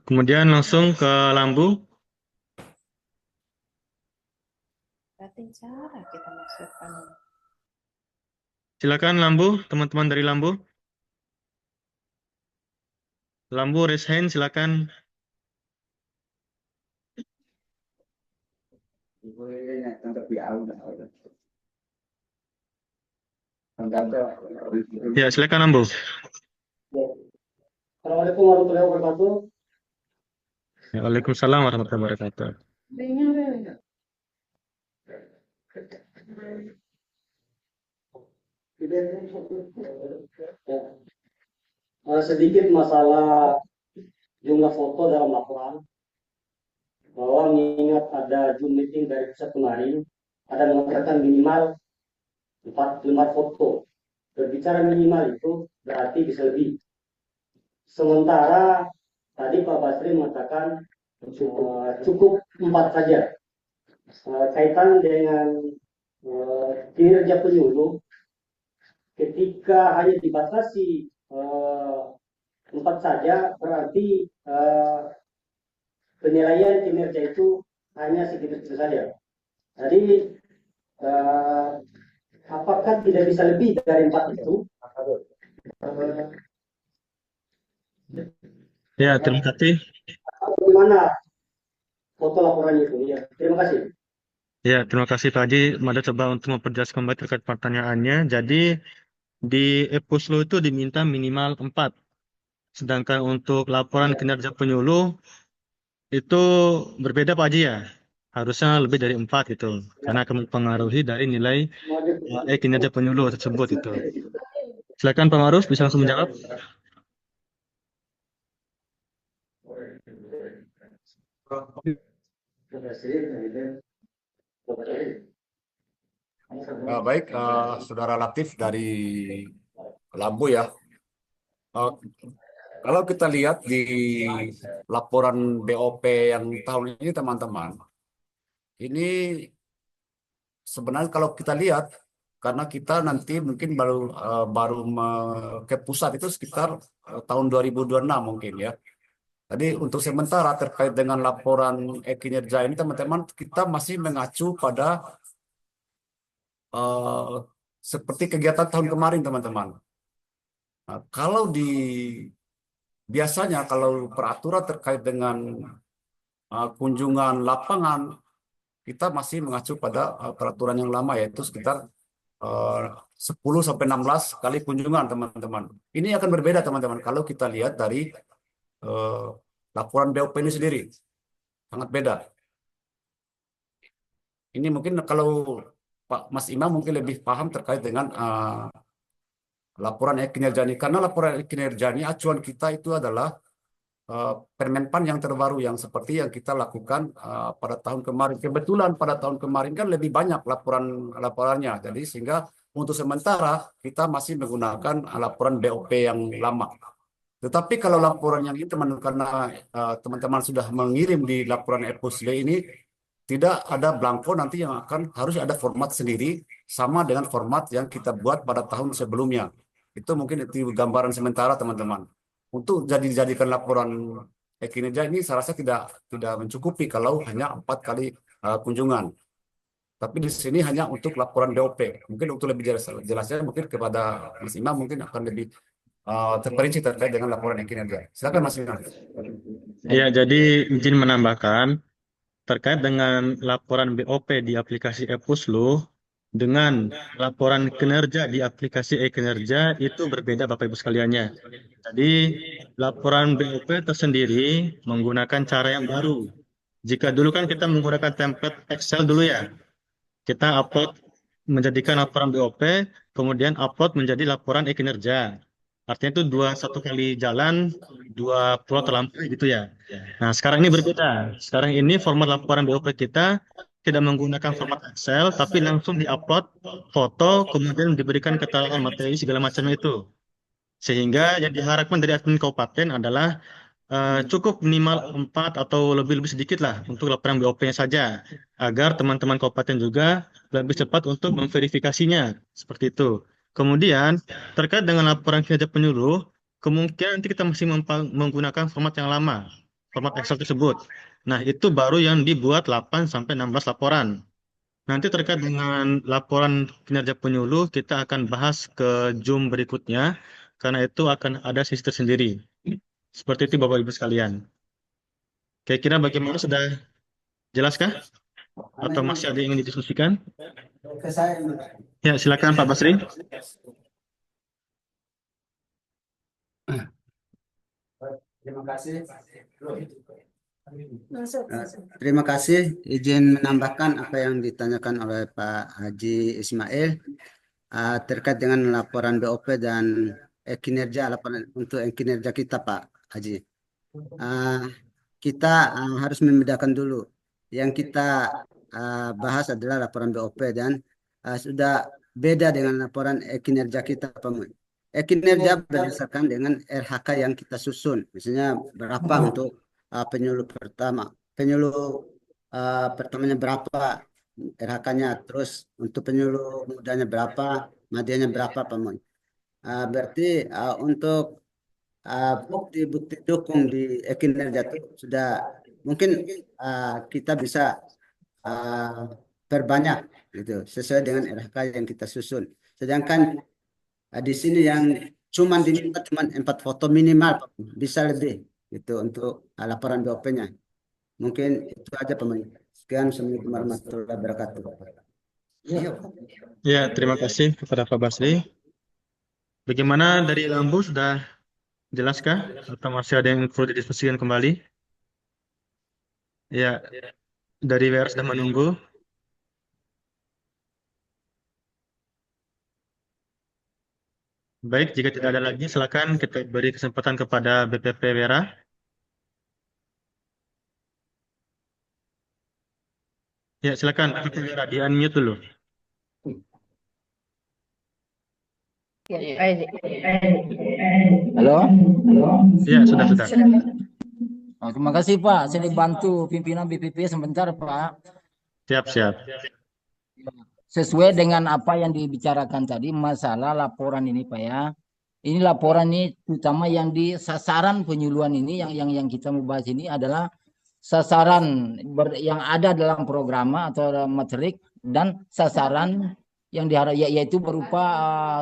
Kemudian langsung ke Lambu. Silakan Lambu, teman-teman dari Lambu. Lambu raise hand, silakan. Ya, silakan Lambu. Assalamualaikum warahmatullahi wabarakatuh. Ya, Waalaikumsalam warahmatullahi wabarakatuh. Sedikit masalah jumlah foto dalam laporan, bahwa mengingat ada Zoom meeting dari pusat kemarin, ada mengatakan minimal 4 foto. Berbicara minimal itu berarti bisa lebih. Sementara tadi Pak Basri mengatakan cukup 4 saja. Kaitan dengan kinerja penyuluh, ketika hanya dibatasi 4 saja, berarti penilaian kinerja itu hanya segitu saja. Jadi apakah tidak bisa lebih dari 4 itu? Ya, terima kasih. Bagaimana foto laporannya itu? Ya, terima kasih. Ya, terima kasih Pak Haji. Mada coba untuk memperjelas kembali terkait pertanyaannya. Jadi, di Epuslo itu diminta minimal 4. Sedangkan untuk laporan kinerja penyuluh, itu berbeda Pak Haji ya. Harusnya lebih dari 4 gitu. Karena akan mempengaruhi dari nilai kinerja penyuluh tersebut itu. Silakan Pak Maruf, bisa langsung menjawab. Baik, Saudara Latif dari Lambu ya. Kalau kita lihat di laporan BOP yang tahun ini teman-teman, ini sebenarnya kalau kita lihat, karena kita nanti mungkin baru ke pusat itu sekitar tahun 2026 mungkin ya. Jadi untuk sementara terkait dengan laporan kinerja ini teman-teman, kita masih mengacu pada seperti kegiatan tahun kemarin teman-teman. Nah, biasanya kalau peraturan terkait dengan kunjungan lapangan, kita masih mengacu pada peraturan yang lama, yaitu sekitar 10-16 kali kunjungan teman-teman. Ini akan berbeda teman-teman kalau kita lihat dari laporan BOP ini sendiri. Sangat beda. Ini mungkin kalau Pak Mas Imam mungkin lebih paham terkait dengan laporan kinerja ini. Karena laporan kinerja ini acuan kita itu adalah Permenpan yang terbaru yang seperti yang kita lakukan pada tahun kemarin. Kebetulan pada tahun kemarin kan lebih banyak laporannya. Jadi sehingga untuk sementara kita masih menggunakan laporan BOP yang lama. Tetapi kalau laporan yang ini karena teman-teman sudah mengirim di laporan EPUSLE ini tidak ada blanko nanti yang akan harus ada format sendiri sama dengan format yang kita buat pada tahun sebelumnya. Itu mungkin itu gambaran sementara teman-teman. Untuk dijadikan laporan kinerja ini saya rasa tidak mencukupi kalau hanya 4 kali kunjungan. Tapi di sini hanya untuk laporan BOP. Mungkin untuk lebih jelasnya mungkin kepada Mas Imam mungkin akan lebih terperinci terkait dengan laporan kinerja. Silakan Mas Imam. Ya, jadi izin menambahkan terkait dengan laporan BOP di aplikasi ePuslu dengan laporan kinerja di aplikasi e-kinerja itu berbeda Bapak Ibu sekaliannya. Jadi laporan BOP tersendiri menggunakan cara yang baru. Jika dulu kan kita menggunakan template Excel dulu ya, kita upload menjadikan laporan BOP, kemudian upload menjadi laporan e-kinerja. Artinya itu satu kali jalan, 2 pulau terlampaui gitu ya. Nah, sekarang ini berbeda. Sekarang ini format laporan BOP kita tidak menggunakan format Excel, tapi langsung diupload foto, kemudian diberikan keterangan materi segala macam itu. Sehingga yang diharapkan dari admin kabupaten adalah cukup minimal 4 atau lebih sedikit lah untuk laporan BOP-nya saja, agar teman-teman kabupaten juga lebih cepat untuk memverifikasinya. Seperti itu. Kemudian, terkait dengan laporan kinerja penyuluh, kemungkinan nanti kita masih menggunakan format yang lama, format Excel tersebut. Nah, itu baru yang dibuat 8 sampai 16 laporan. Nanti terkait dengan laporan kinerja penyuluh, kita akan bahas ke Zoom berikutnya, karena itu akan ada sisi tersendiri. Seperti itu Bapak Ibu sekalian. Kira-kira bagaimana, sudah jelaskah? Atau masih ada yang ingin didiskusikan? Ya, silakan Pak Basri. Terima kasih. Terima kasih. Izin menambahkan apa yang ditanyakan oleh Pak Haji Ismail terkait dengan laporan BOP dan kinerja, laporan untuk kinerja kita Pak Haji. Kita harus membedakan dulu. Yang kita bahas adalah laporan BOP dan sudah beda dengan laporan kinerja kita Pak. Kinerja berdasarkan dengan RHK yang kita susun. Misalnya berapa untuk penyuluh pertamanya berapa RHK-nya, terus untuk penyuluh mudanya berapa, madianya berapa Pak. Berarti untuk bukti-bukti dukung di kinerja itu sudah mungkin kita bisa perbanyak gitu sesuai dengan RHK yang kita susun. Sedangkan di sini yang diminta cuma 4 foto minimal, bisa lebih gitu untuk laporan BOP-nya. Mungkin itu aja pemain. Sekian, Assalamualaikum warahmatullahi wabarakatuh. Ya, terima kasih kepada Pak Basri. Bagaimana dari Lambu, sudah jelaskah? Atau masih ada yang perlu didiskusikan kembali? Ya, dari WR sudah menunggu. Baik, jika tidak ada lagi, silakan kita beri kesempatan kepada BPP Wera. Ya, silakan BPP Wera, di-unmute dulu. Halo? Ya, sudah. Oh, terima kasih Pak, saya dibantu pimpinan BPP sebentar Pak. Siap. Sesuai dengan apa yang dibicarakan tadi, masalah laporan ini Pak ya. Ini laporan ini terutama yang di sasaran penyuluhan ini, yang kita mau bahas ini adalah sasaran yang ada dalam program atau materik, dan sasaran yang diharap yaitu berupa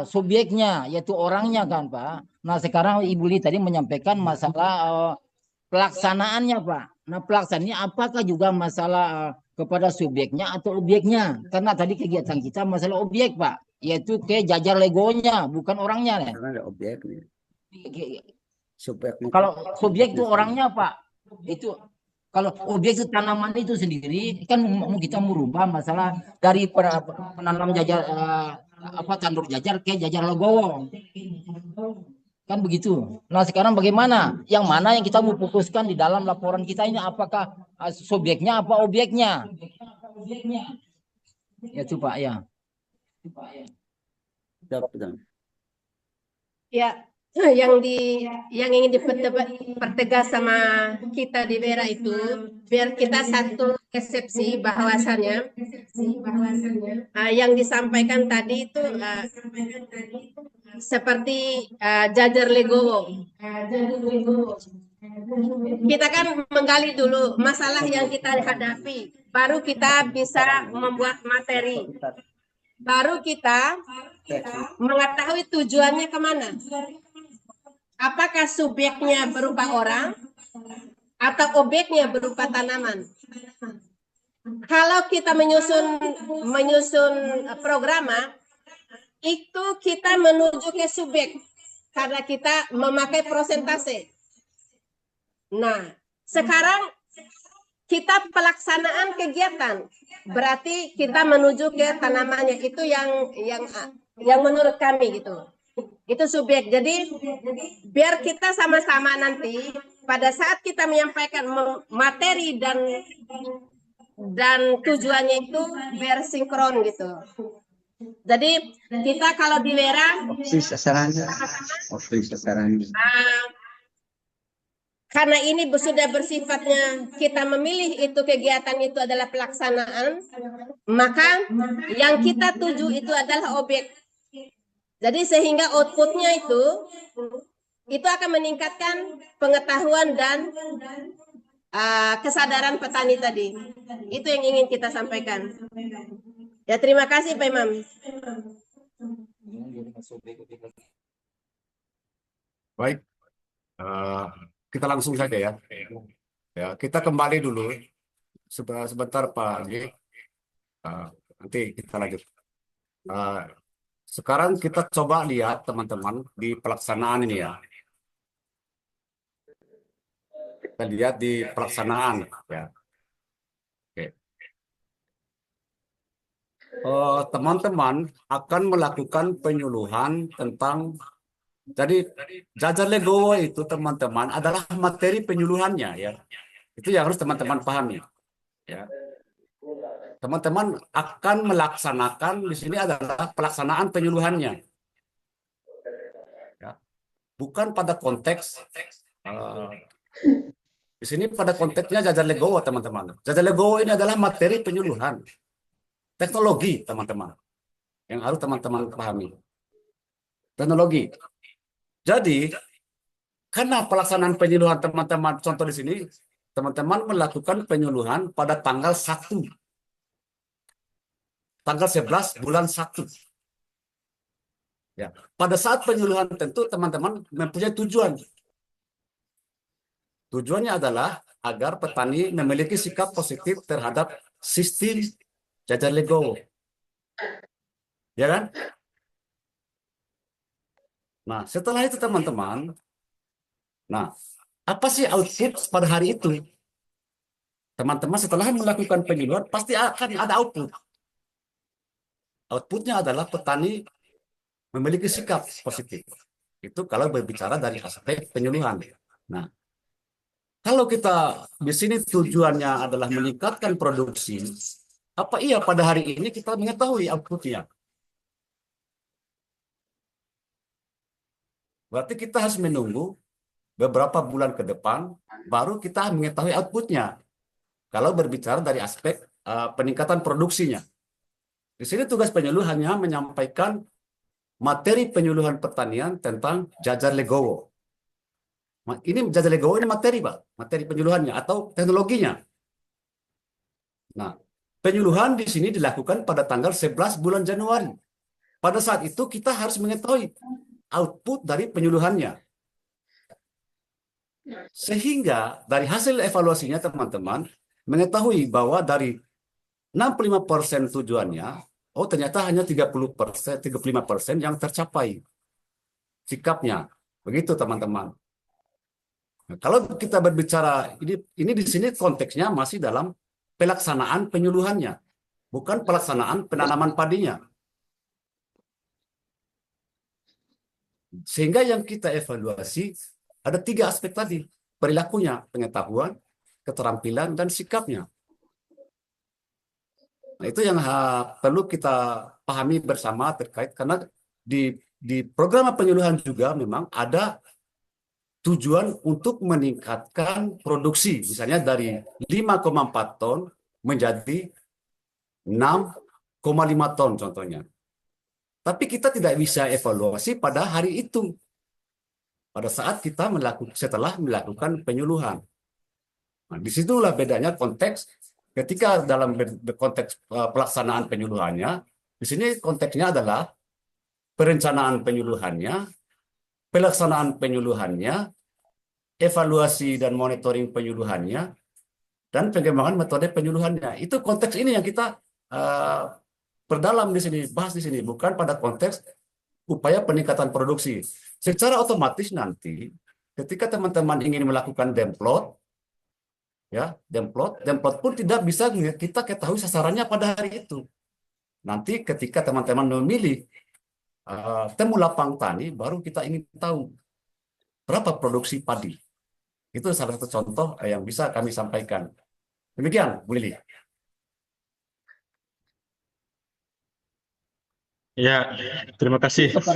subjeknya, yaitu orangnya kan Pak. Nah sekarang Ibu Li tadi menyampaikan masalah pelaksanaannya Pak. Nah pelaksanaannya apakah juga masalah kepada subjeknya atau objeknya? Karena tadi kegiatan kita masalah objek Pak, yaitu ke jajar legonya, bukan orangnya. Karena ada objeknya. Kalau subjek itu orangnya Pak, itu Kalau objek itu tanaman itu sendiri kan mau kita merubah masalah dari penanam jajar tandur jajar ke jajar legowo. Kan begitu. Nah, sekarang bagaimana? Yang mana yang kita mau fokuskan di dalam laporan kita ini, apakah subjeknya apa objeknya? Ya, coba ya. Ya, yang ingin dipertegas sama kita di Vera itu, biar kita satu eksepsi bahwasannya yang disampaikan tadi itu seperti jajar legowo. Kita kan menggali dulu masalah yang kita hadapi, baru kita bisa membuat materi. Baru kita mengetahui tujuannya kemana. Apakah subjeknya berupa orang atau objeknya berupa tanaman. Kalau kita menyusun programa, itu kita menuju ke subjek karena kita memakai prosentase. Nah, sekarang kita pelaksanaan kegiatan, berarti kita menuju ke tanamannya, itu yang menurut kami gitu. Itu subjek. Jadi biar kita sama-sama nanti pada saat kita menyampaikan materi dan tujuannya itu biar sinkron gitu. Jadi kita kalau di Vera karena ini sudah bersifatnya kita memilih itu kegiatan itu adalah pelaksanaan, maka yang kita tuju itu adalah objek. Jadi sehingga outputnya itu akan meningkatkan pengetahuan dan kesadaran petani tadi. Itu yang ingin kita sampaikan. Ya, terima kasih Pak Imam. Baik, kita langsung saja ya. Ya, kita kembali dulu sebentar Pak G. Nanti kita lanjut. Sekarang kita coba lihat teman-teman di pelaksanaan ini ya. Kita lihat di pelaksanaan ya. Oke. Teman-teman akan melakukan penyuluhan tentang, jadi jajar legowo itu teman-teman adalah materi penyuluhannya ya. Itu yang harus teman-teman pahami ya. Teman-teman akan melaksanakan di sini adalah pelaksanaan penyuluhannya ya. Bukan pada konteks di sini pada konteksnya jajar legowo teman-teman. Jajar legowo ini adalah materi penyuluhan teknologi teman-teman yang harus teman-teman pahami. Teknologi. Jadi, karena pelaksanaan penyuluhan teman-teman, contoh di sini, teman-teman melakukan penyuluhan pada tanggal 1. Tanggal 11 bulan 1. Ya, pada saat penyuluhan tentu teman-teman mempunyai tujuan. Tujuannya adalah agar petani memiliki sikap positif terhadap sistem jajar legowo. Ya kan? Nah, setelah itu teman-teman, nah, apa sih output pada hari itu? Teman-teman setelah melakukan penyuluhan pasti akan ada output. Outputnya adalah petani memiliki sikap positif. Itu kalau berbicara dari aspek penyuluhan. Nah, kalau kita di sini tujuannya adalah meningkatkan produksi, apa iya pada hari ini kita mengetahui outputnya? Berarti kita harus menunggu beberapa bulan ke depan, baru kita mengetahui outputnya. Kalau berbicara dari aspek peningkatan produksinya. Di sini tugas penyuluh hanya menyampaikan materi penyuluhan pertanian tentang jajar legowo. Ini jajar legowo ini materi, Pak. Materi penyuluhannya atau teknologinya. Nah, penyuluhan di sini dilakukan pada tanggal 11 bulan Januari. Pada saat itu kita harus mengetahui output dari penyuluhannya. Sehingga dari hasil evaluasinya teman-teman mengetahui bahwa dari 65% tujuannya, oh ternyata hanya 30%, 35% yang tercapai sikapnya. Begitu teman-teman. Nah, kalau kita berbicara ini di sini konteksnya masih dalam pelaksanaan penyuluhannya, bukan pelaksanaan penanaman padinya. Sehingga yang kita evaluasi ada 3 aspek tadi, perilakunya, pengetahuan, keterampilan, dan sikapnya. Nah, itu yang perlu kita pahami bersama terkait, karena di program penyuluhan juga memang ada tujuan untuk meningkatkan produksi, misalnya dari 5,4 ton menjadi 6,5 ton contohnya. Tapi kita tidak bisa evaluasi pada hari itu, pada saat kita setelah melakukan penyuluhan. Nah, disitulah bedanya konteks ketika dalam konteks pelaksanaan penyuluhannya. Di sini konteksnya adalah perencanaan penyuluhannya, pelaksanaan penyuluhannya, evaluasi dan monitoring penyuluhannya, dan pengembangan metode penyuluhannya. Itu konteks ini yang kita perdalam di sini, bahas di sini, bukan pada konteks upaya peningkatan produksi. Secara otomatis nanti ketika teman-teman ingin melakukan demplot, ya, demplot pun tidak bisa kita ketahui sasarannya pada hari itu. Nanti ketika teman-teman memilih temu lapang tani, baru kita ingin tahu berapa produksi padi. Itu salah satu contoh yang bisa kami sampaikan. Demikian, Bu Lili. Ya, terima kasih. Halo,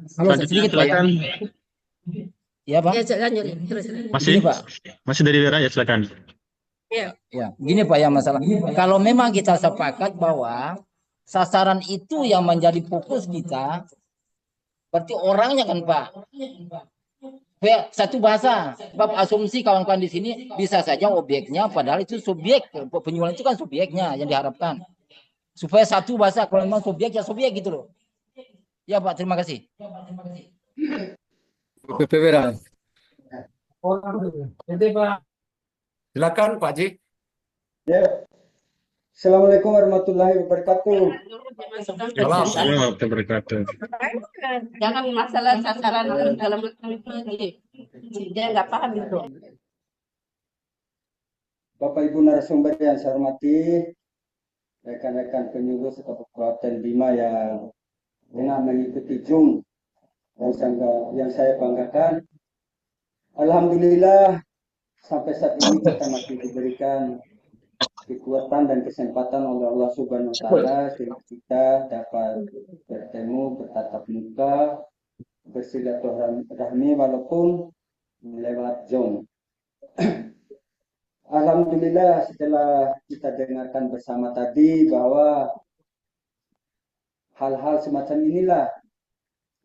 Selanjutnya sedikit Pak ya. silakan. Ya Pak. Ya, lanjut. Terus. Masih? Gini, Pak. Masih dari Wira ya, silakan. Ya. Ya, gini Pak ya masalah. Kalau memang kita sepakat bahwa sasaran itu yang menjadi fokus kita, berarti orangnya kan Pak. Satu bahasa, bab asumsi kawan-kawan di sini bisa saja objeknya, padahal itu subjek. Penyuluhan itu kan subjeknya yang diharapkan. Supaya satu bahasa, kalau memang subjek ya subjek gitu loh. Ya Pak, terima kasih. Silakan Pak Ji. Ya. Assalamualaikum warahmatullahi wabarakatuh. Salam. Assalamualaikum warahmatullahi wabarakatuh. Jangan masalah sasaran dalam itu lagi. Dia nggak paham itu. Bapak Ibu narasumber yang saya hormati, rekan-rekan penyuluh Kabupaten Bima yang tengah mengikuti Zoom yang saya banggakan. Alhamdulillah sampai saat ini kita masih diberikan kekuatan dan kesempatan oleh Allah Subhanahu wa Ta'ala sehingga kita dapat bertemu, bertatap muka, bersilaturahmi walaupun lewat Zoom. Alhamdulillah setelah kita dengarkan bersama tadi bahwa hal-hal semacam inilah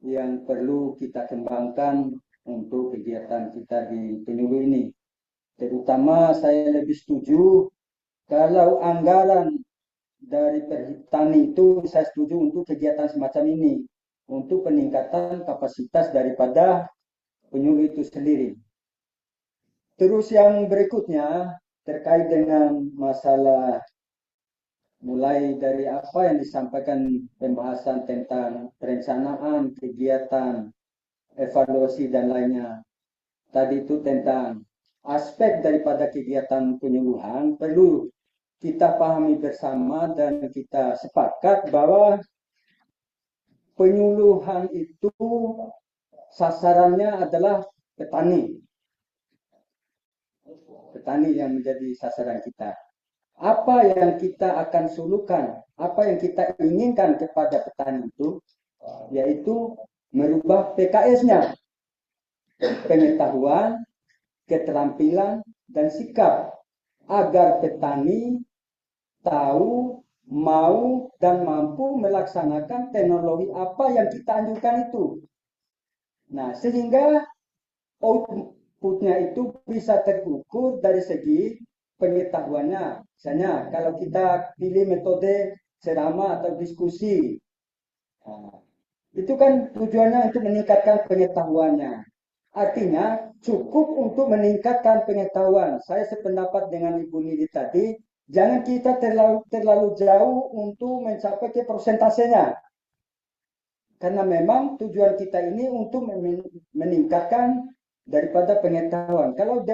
yang perlu kita kembangkan untuk kegiatan kita di penyuluh ini. Terutama saya lebih setuju kalau anggaran dari perhutani itu saya setuju untuk kegiatan semacam ini, untuk peningkatan kapasitas daripada penyuluh itu sendiri. Terus yang berikutnya terkait dengan masalah mulai dari apa yang disampaikan pembahasan tentang perencanaan, kegiatan, evaluasi dan lainnya. Tadi itu tentang aspek daripada kegiatan penyuluhan perlu kita pahami bersama dan kita sepakat bahwa penyuluhan itu sasarannya adalah petani. Petani yang menjadi sasaran kita. Apa yang kita akan sulukan, apa yang kita inginkan kepada petani itu, yaitu merubah PKS-nya. Pengetahuan, keterampilan, dan sikap. Agar petani tahu, mau, dan mampu melaksanakan teknologi apa yang kita anjurkan itu. Nah, sehingga outputnya itu bisa terukur dari segi pengetahuannya. Misalnya, kalau kita pilih metode ceramah atau diskusi, itu kan tujuannya untuk meningkatkan pengetahuannya. Artinya, cukup untuk meningkatkan pengetahuan. Saya sependapat dengan Ibu Lili tadi, jangan kita terlalu jauh untuk mencapai ke persentasenya. Karena memang tujuan kita ini untuk meningkatkan daripada pengetahuan. Kalau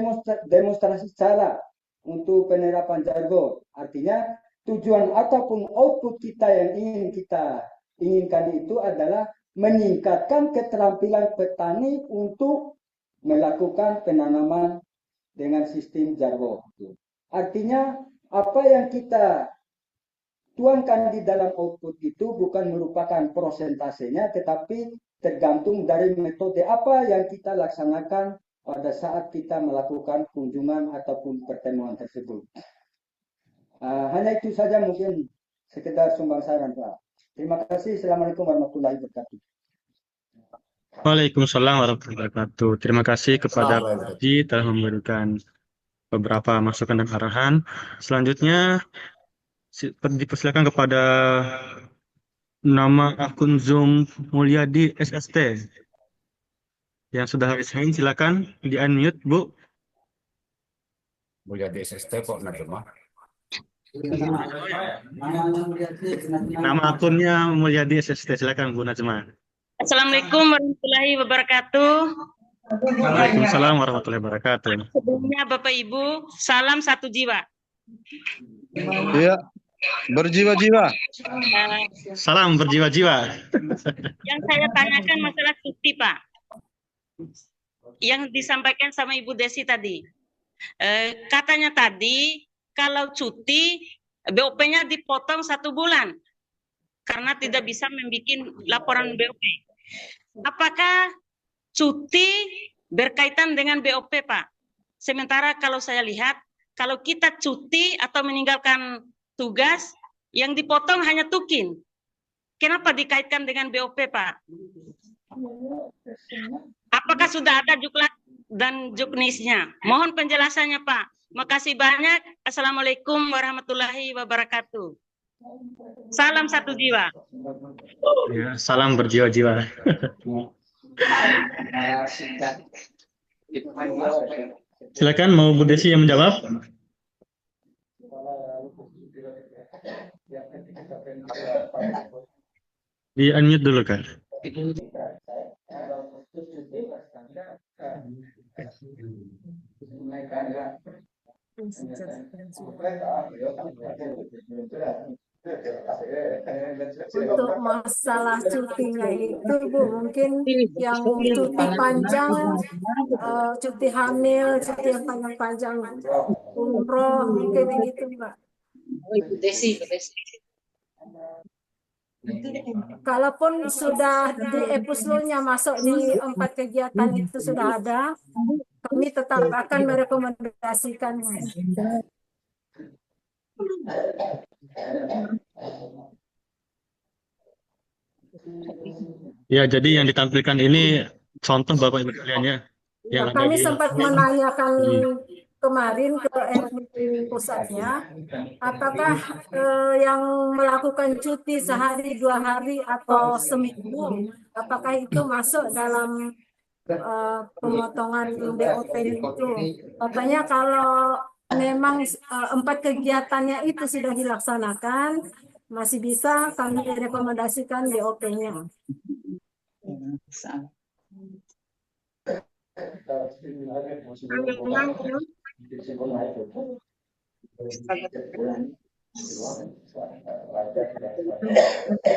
demonstrasi cara untuk penerapan jargon, artinya tujuan ataupun output kita yang ingin kita inginkan itu adalah meningkatkan keterampilan petani untuk melakukan penanaman dengan sistem jargon. Artinya apa yang kita tuangkan di dalam output itu bukan merupakan prosentasenya, tetapi tergantung dari metode apa yang kita laksanakan pada saat kita melakukan kunjungan ataupun pertemuan tersebut. Hanya itu saja mungkin sekedar sumbang saran, Pak. Terima kasih. Assalamualaikum warahmatullahi wabarakatuh. Waalaikumsalam warahmatullahi wabarakatuh. Terima kasih kepada Pak Haji telah memberikan beberapa masukan dan arahan. Selanjutnya dipersilakan kepada nama akun Zoom Mulyadi SST yang sudah raise hand, silakan di unmute, Bu. Mulyadi SST kok Najma? Nama akunnya Mulyadi SST, silakan Bu Najma. Assalamualaikum warahmatullahi wabarakatuh. Waalaikumsalam warahmatullahi wabarakatuh. Sebelumnya Bapak Ibu, salam satu jiwa. Iya, berjiwa-jiwa. Salam berjiwa-jiwa. Yang saya tanyakan masalah cuti, Pak. Yang disampaikan sama Ibu Desi tadi. Katanya tadi, kalau cuti, BOP-nya dipotong 1 bulan. Karena tidak bisa membuat laporan BOP. Apakah cuti berkaitan dengan BOP, Pak? Sementara kalau saya lihat, kalau kita cuti atau meninggalkan tugas, yang dipotong hanya tukin. Kenapa dikaitkan dengan BOP, Pak? Apakah sudah ada juklak dan juknisnya? Mohon penjelasannya, Pak. Makasih banyak. Assalamualaikum warahmatullahi wabarakatuh. Salam satu jiwa. Ya, salam berjiwa-jiwa. Silakan, mau Bu Desi yang menjawab? Di unmute dulu, Kak. Untuk masalah cutinya itu Bu, mungkin yang cuti panjang, cuti hamil, cuti yang panjang-panjang, umroh, mungkin begitu Mbak. Ibu Desi. Kalaupun sudah di EPUSLO-nya masuk di 4 kegiatan itu sudah ada, kami tetap akan merekomendasikan. Ya, jadi yang ditampilkan ini contoh Bapak Ibu sekalian ya. Yang ada Kami di sempat menanyakan kemarin ke admin pusatnya, apakah yang melakukan cuti sehari, 2 hari, atau seminggu, apakah itu masuk dalam pemotongan BOP itu. Katanya kalau memang 4 kegiatannya itu sudah dilaksanakan, masih bisa kami rekomendasikan BOP-nya.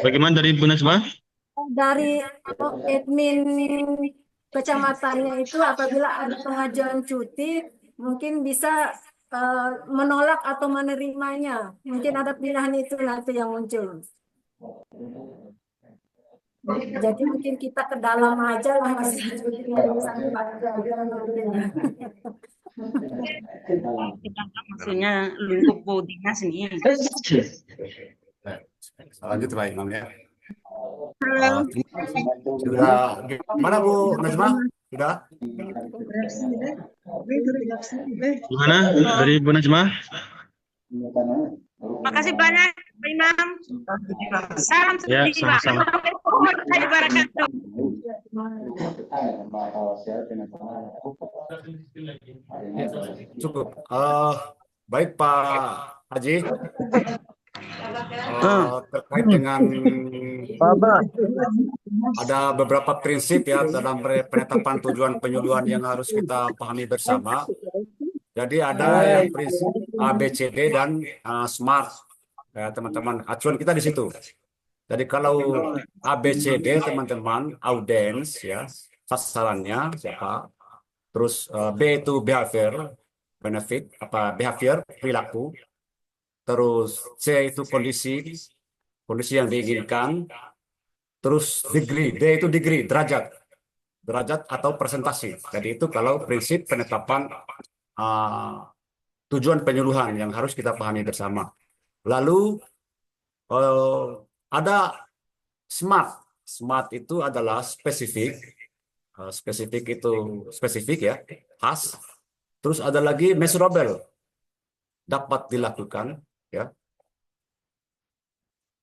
Bagaimana dari Bu Najma? Dari admin kecamatannya itu apabila ada pengajuan cuti mungkin bisa menolak atau menerimanya. Mungkin ada pilihan itu nanti yang muncul. Jadi mungkin kita ke dalam aja lah masih maksudnya lingkup dinas nih. Lanjut Pak Imam ya. Sudah gimana Bu Najma? Sudah? Gimana dari Bu Najma? Makasih banyak Pak Imam. Salam Ya, jiwa. sama-sama. Cukup. Baik Pak Haji. terkait dengan ada beberapa prinsip ya dalam penetapan tujuan penyuluhan yang harus kita pahami bersama. Jadi ada yang prinsip A, B, C, D dan SMART. Ya, teman-teman, acuan kita di situ. Jadi kalau A, B, C, D, teman-teman, audience ya, sasarannya siapa. Terus B itu behavior, benefit, behavior, perilaku. Terus C itu kondisi yang diinginkan. Terus degree, D itu degree, derajat atau presentasi. Jadi itu kalau prinsip penetapan tujuan penyuluhan yang harus kita pahami bersama. Lalu ada SMART. SMART itu adalah spesifik. Spesifik itu spesifik ya, khas. Terus ada lagi measurable, dapat dilakukan ya.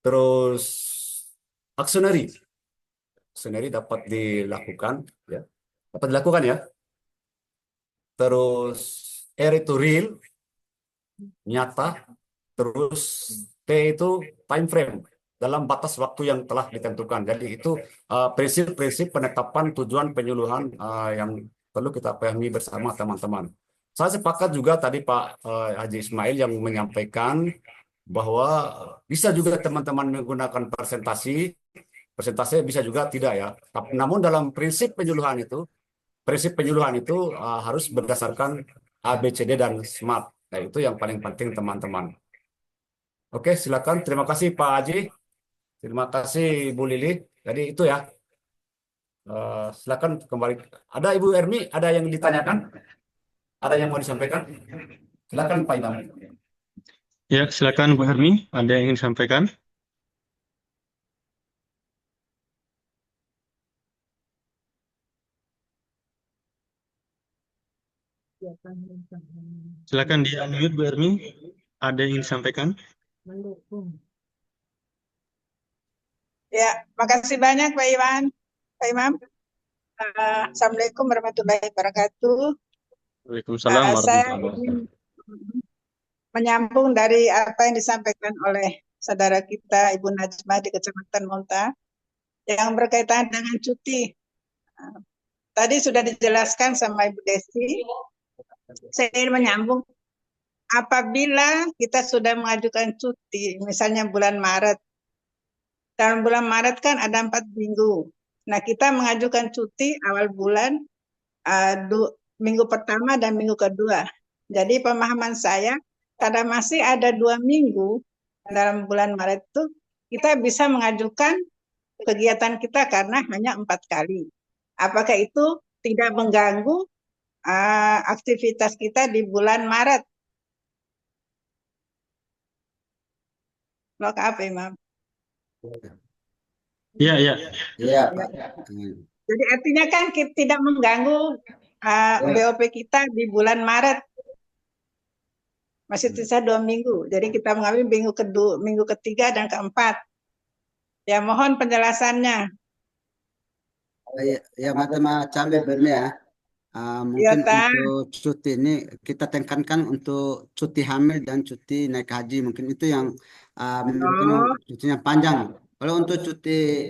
Terus actionary dapat dilakukan ya, Terus R itu real, nyata. Terus T itu time frame, dalam batas waktu yang telah ditentukan. Jadi itu prinsip-prinsip penetapan tujuan penyuluhan yang perlu kita pahami bersama teman-teman. Saya sepakat juga tadi Pak Haji Ismail yang menyampaikan bahwa bisa juga teman-teman menggunakan presentasi bisa juga tidak ya. Namun dalam prinsip penyuluhan itu harus berdasarkan A, B, C, D dan SMART. Nah, itu yang paling penting teman-teman. Oke, silakan. Terima kasih Pak Haji. Terima kasih Ibu Lili. Jadi itu ya. Silakan kembali. Ada Ibu Ermi, ada yang ditanyakan? Ada yang mau disampaikan? Silakan Pak Imam. Ya, silakan Bu Hermi, ada yang ingin disampaikan? Silakan di unmute Bu Hermi, ada yang ingin disampaikan? Ya, makasih banyak Pak Iwan, Pak Imam. Assalamualaikum warahmatullahi wabarakatuh. Waalaikumsalam Saya warahmatullahi ingin wabarakatuh. menyambung dari apa yang disampaikan oleh saudara kita Ibu Najma di Kecamatan Monta yang berkaitan dengan cuti. Tadi sudah dijelaskan sama Ibu Desi. Saya ingin menyambung, apabila kita sudah mengajukan cuti, misalnya bulan Maret. Dalam bulan Maret kan ada 4 minggu. Nah, kita mengajukan cuti awal bulan, minggu pertama dan minggu kedua. Jadi pemahaman saya, karena masih ada 2 minggu dalam bulan Maret itu, kita bisa mengajukan kegiatan kita karena hanya 4 kali. Apakah itu tidak mengganggu aktivitas kita di bulan Maret? Blok apa, Imam? Iya, iya. Iya, Pak. Jadi artinya kan kita tidak mengganggu BOP kita di bulan Maret. Masih sisa 2 minggu. Jadi kita mengambil minggu ketiga dan keempat. Ya, mohon penjelasannya. Ya, macam-macam ya. Mungkin untuk cuti ini kita tekankan untuk cuti hamil dan cuti naik haji. Mungkin itu yang mungkin cutinya panjang. Kalau untuk cuti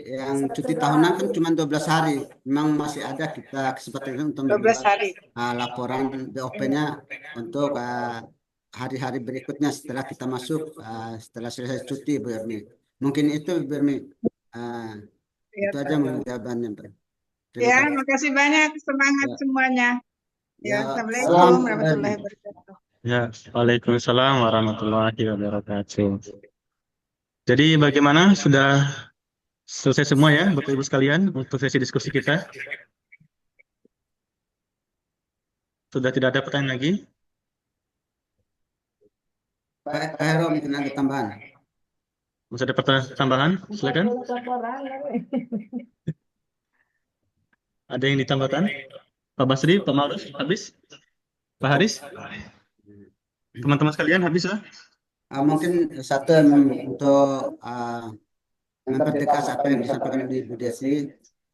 tahunan kan cuma 12 hari. Memang masih ada kita kesempatan untuk 12 hari. Laporan BOP-nya untuk hari-hari berikutnya setelah kita masuk, setelah selesai cuti, Bu Ermi. Mungkin itu, Bu Ermi. Itu aja jawabannya, Pak. Ya, makasih banyak. Semangat semuanya. Ya, Assalamualaikum warahmatullahi wabarakatuh. Ya, Waalaikumsalam warahmatullahi wabarakatuh. Jadi bagaimana? Sudah selesai semua ya Bapak Ibu sekalian untuk sesi diskusi kita? Sudah tidak ada pertanyaan lagi? Pak Hero, mungkin ada tambahan. Masih ada pertanyaan tambahan? Silakan. Ada yang ditambahkan? Pak Basri, Pak Marus, habis? Pak Haris? Teman-teman sekalian habis ya? Mungkin satu untuk mempertegas apa yang disampaikan oleh Ibu Desi.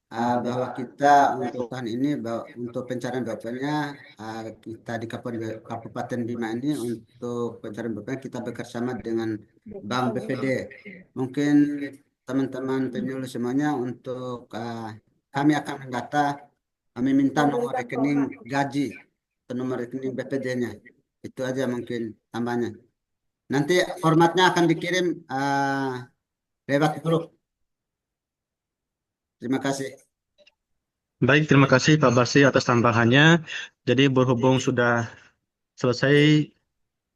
bahwa kita untuk tahun ini untuk pencarian BOP-nya kita di Kabupaten Bima ini untuk pencarian BOP kita bekerjasama dengan Bank BPD. Mungkin teman-teman penyuluh semuanya untuk kami akan mendata, kami minta nomor rekening gaji atau nomor rekening BPD-nya. Itu aja mungkin tambahnya. Nanti formatnya akan dikirim lewat grup. Terima kasih. Baik, terima kasih Pak Basri atas tambahannya. Jadi berhubung sudah selesai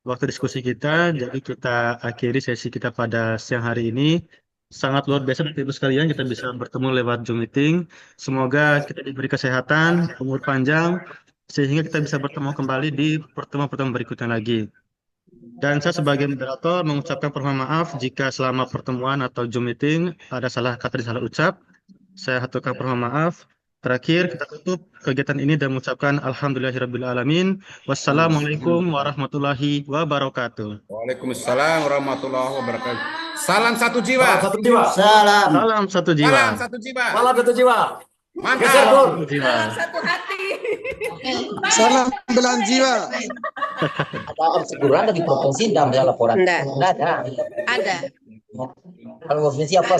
waktu diskusi kita, jadi kita akhiri sesi kita pada siang hari ini. Sangat luar biasa Bapak Ibu sekalian, kita bisa bertemu lewat Zoom meeting. Semoga kita diberi kesehatan, umur panjang, sehingga kita bisa bertemu kembali di pertemuan-pertemuan berikutnya lagi. Dan saya sebagai moderator mengucapkan permohonan maaf jika selama pertemuan atau Zoom meeting ada salah kata dan salah ucap. Saya haturkan permohonan maaf. Terakhir, kita tutup kegiatan ini dan mengucapkan alhamdulillahirrabbilalamin. Wassalamualaikum warahmatullahi wabarakatuh. Waalaikumsalam warahmatullahi wabarakatuh. Salam satu jiwa. Satu jiwa. Salam satu jiwa. Salam satu jiwa. Salam satu jiwa. Mantap. Satu jiwa. Satu hati. Salam belahan jiwa. Ada seguran di provinsi, tidak ada laporan. Enggak. Tidak ada. Ada. Kalau provinsi apa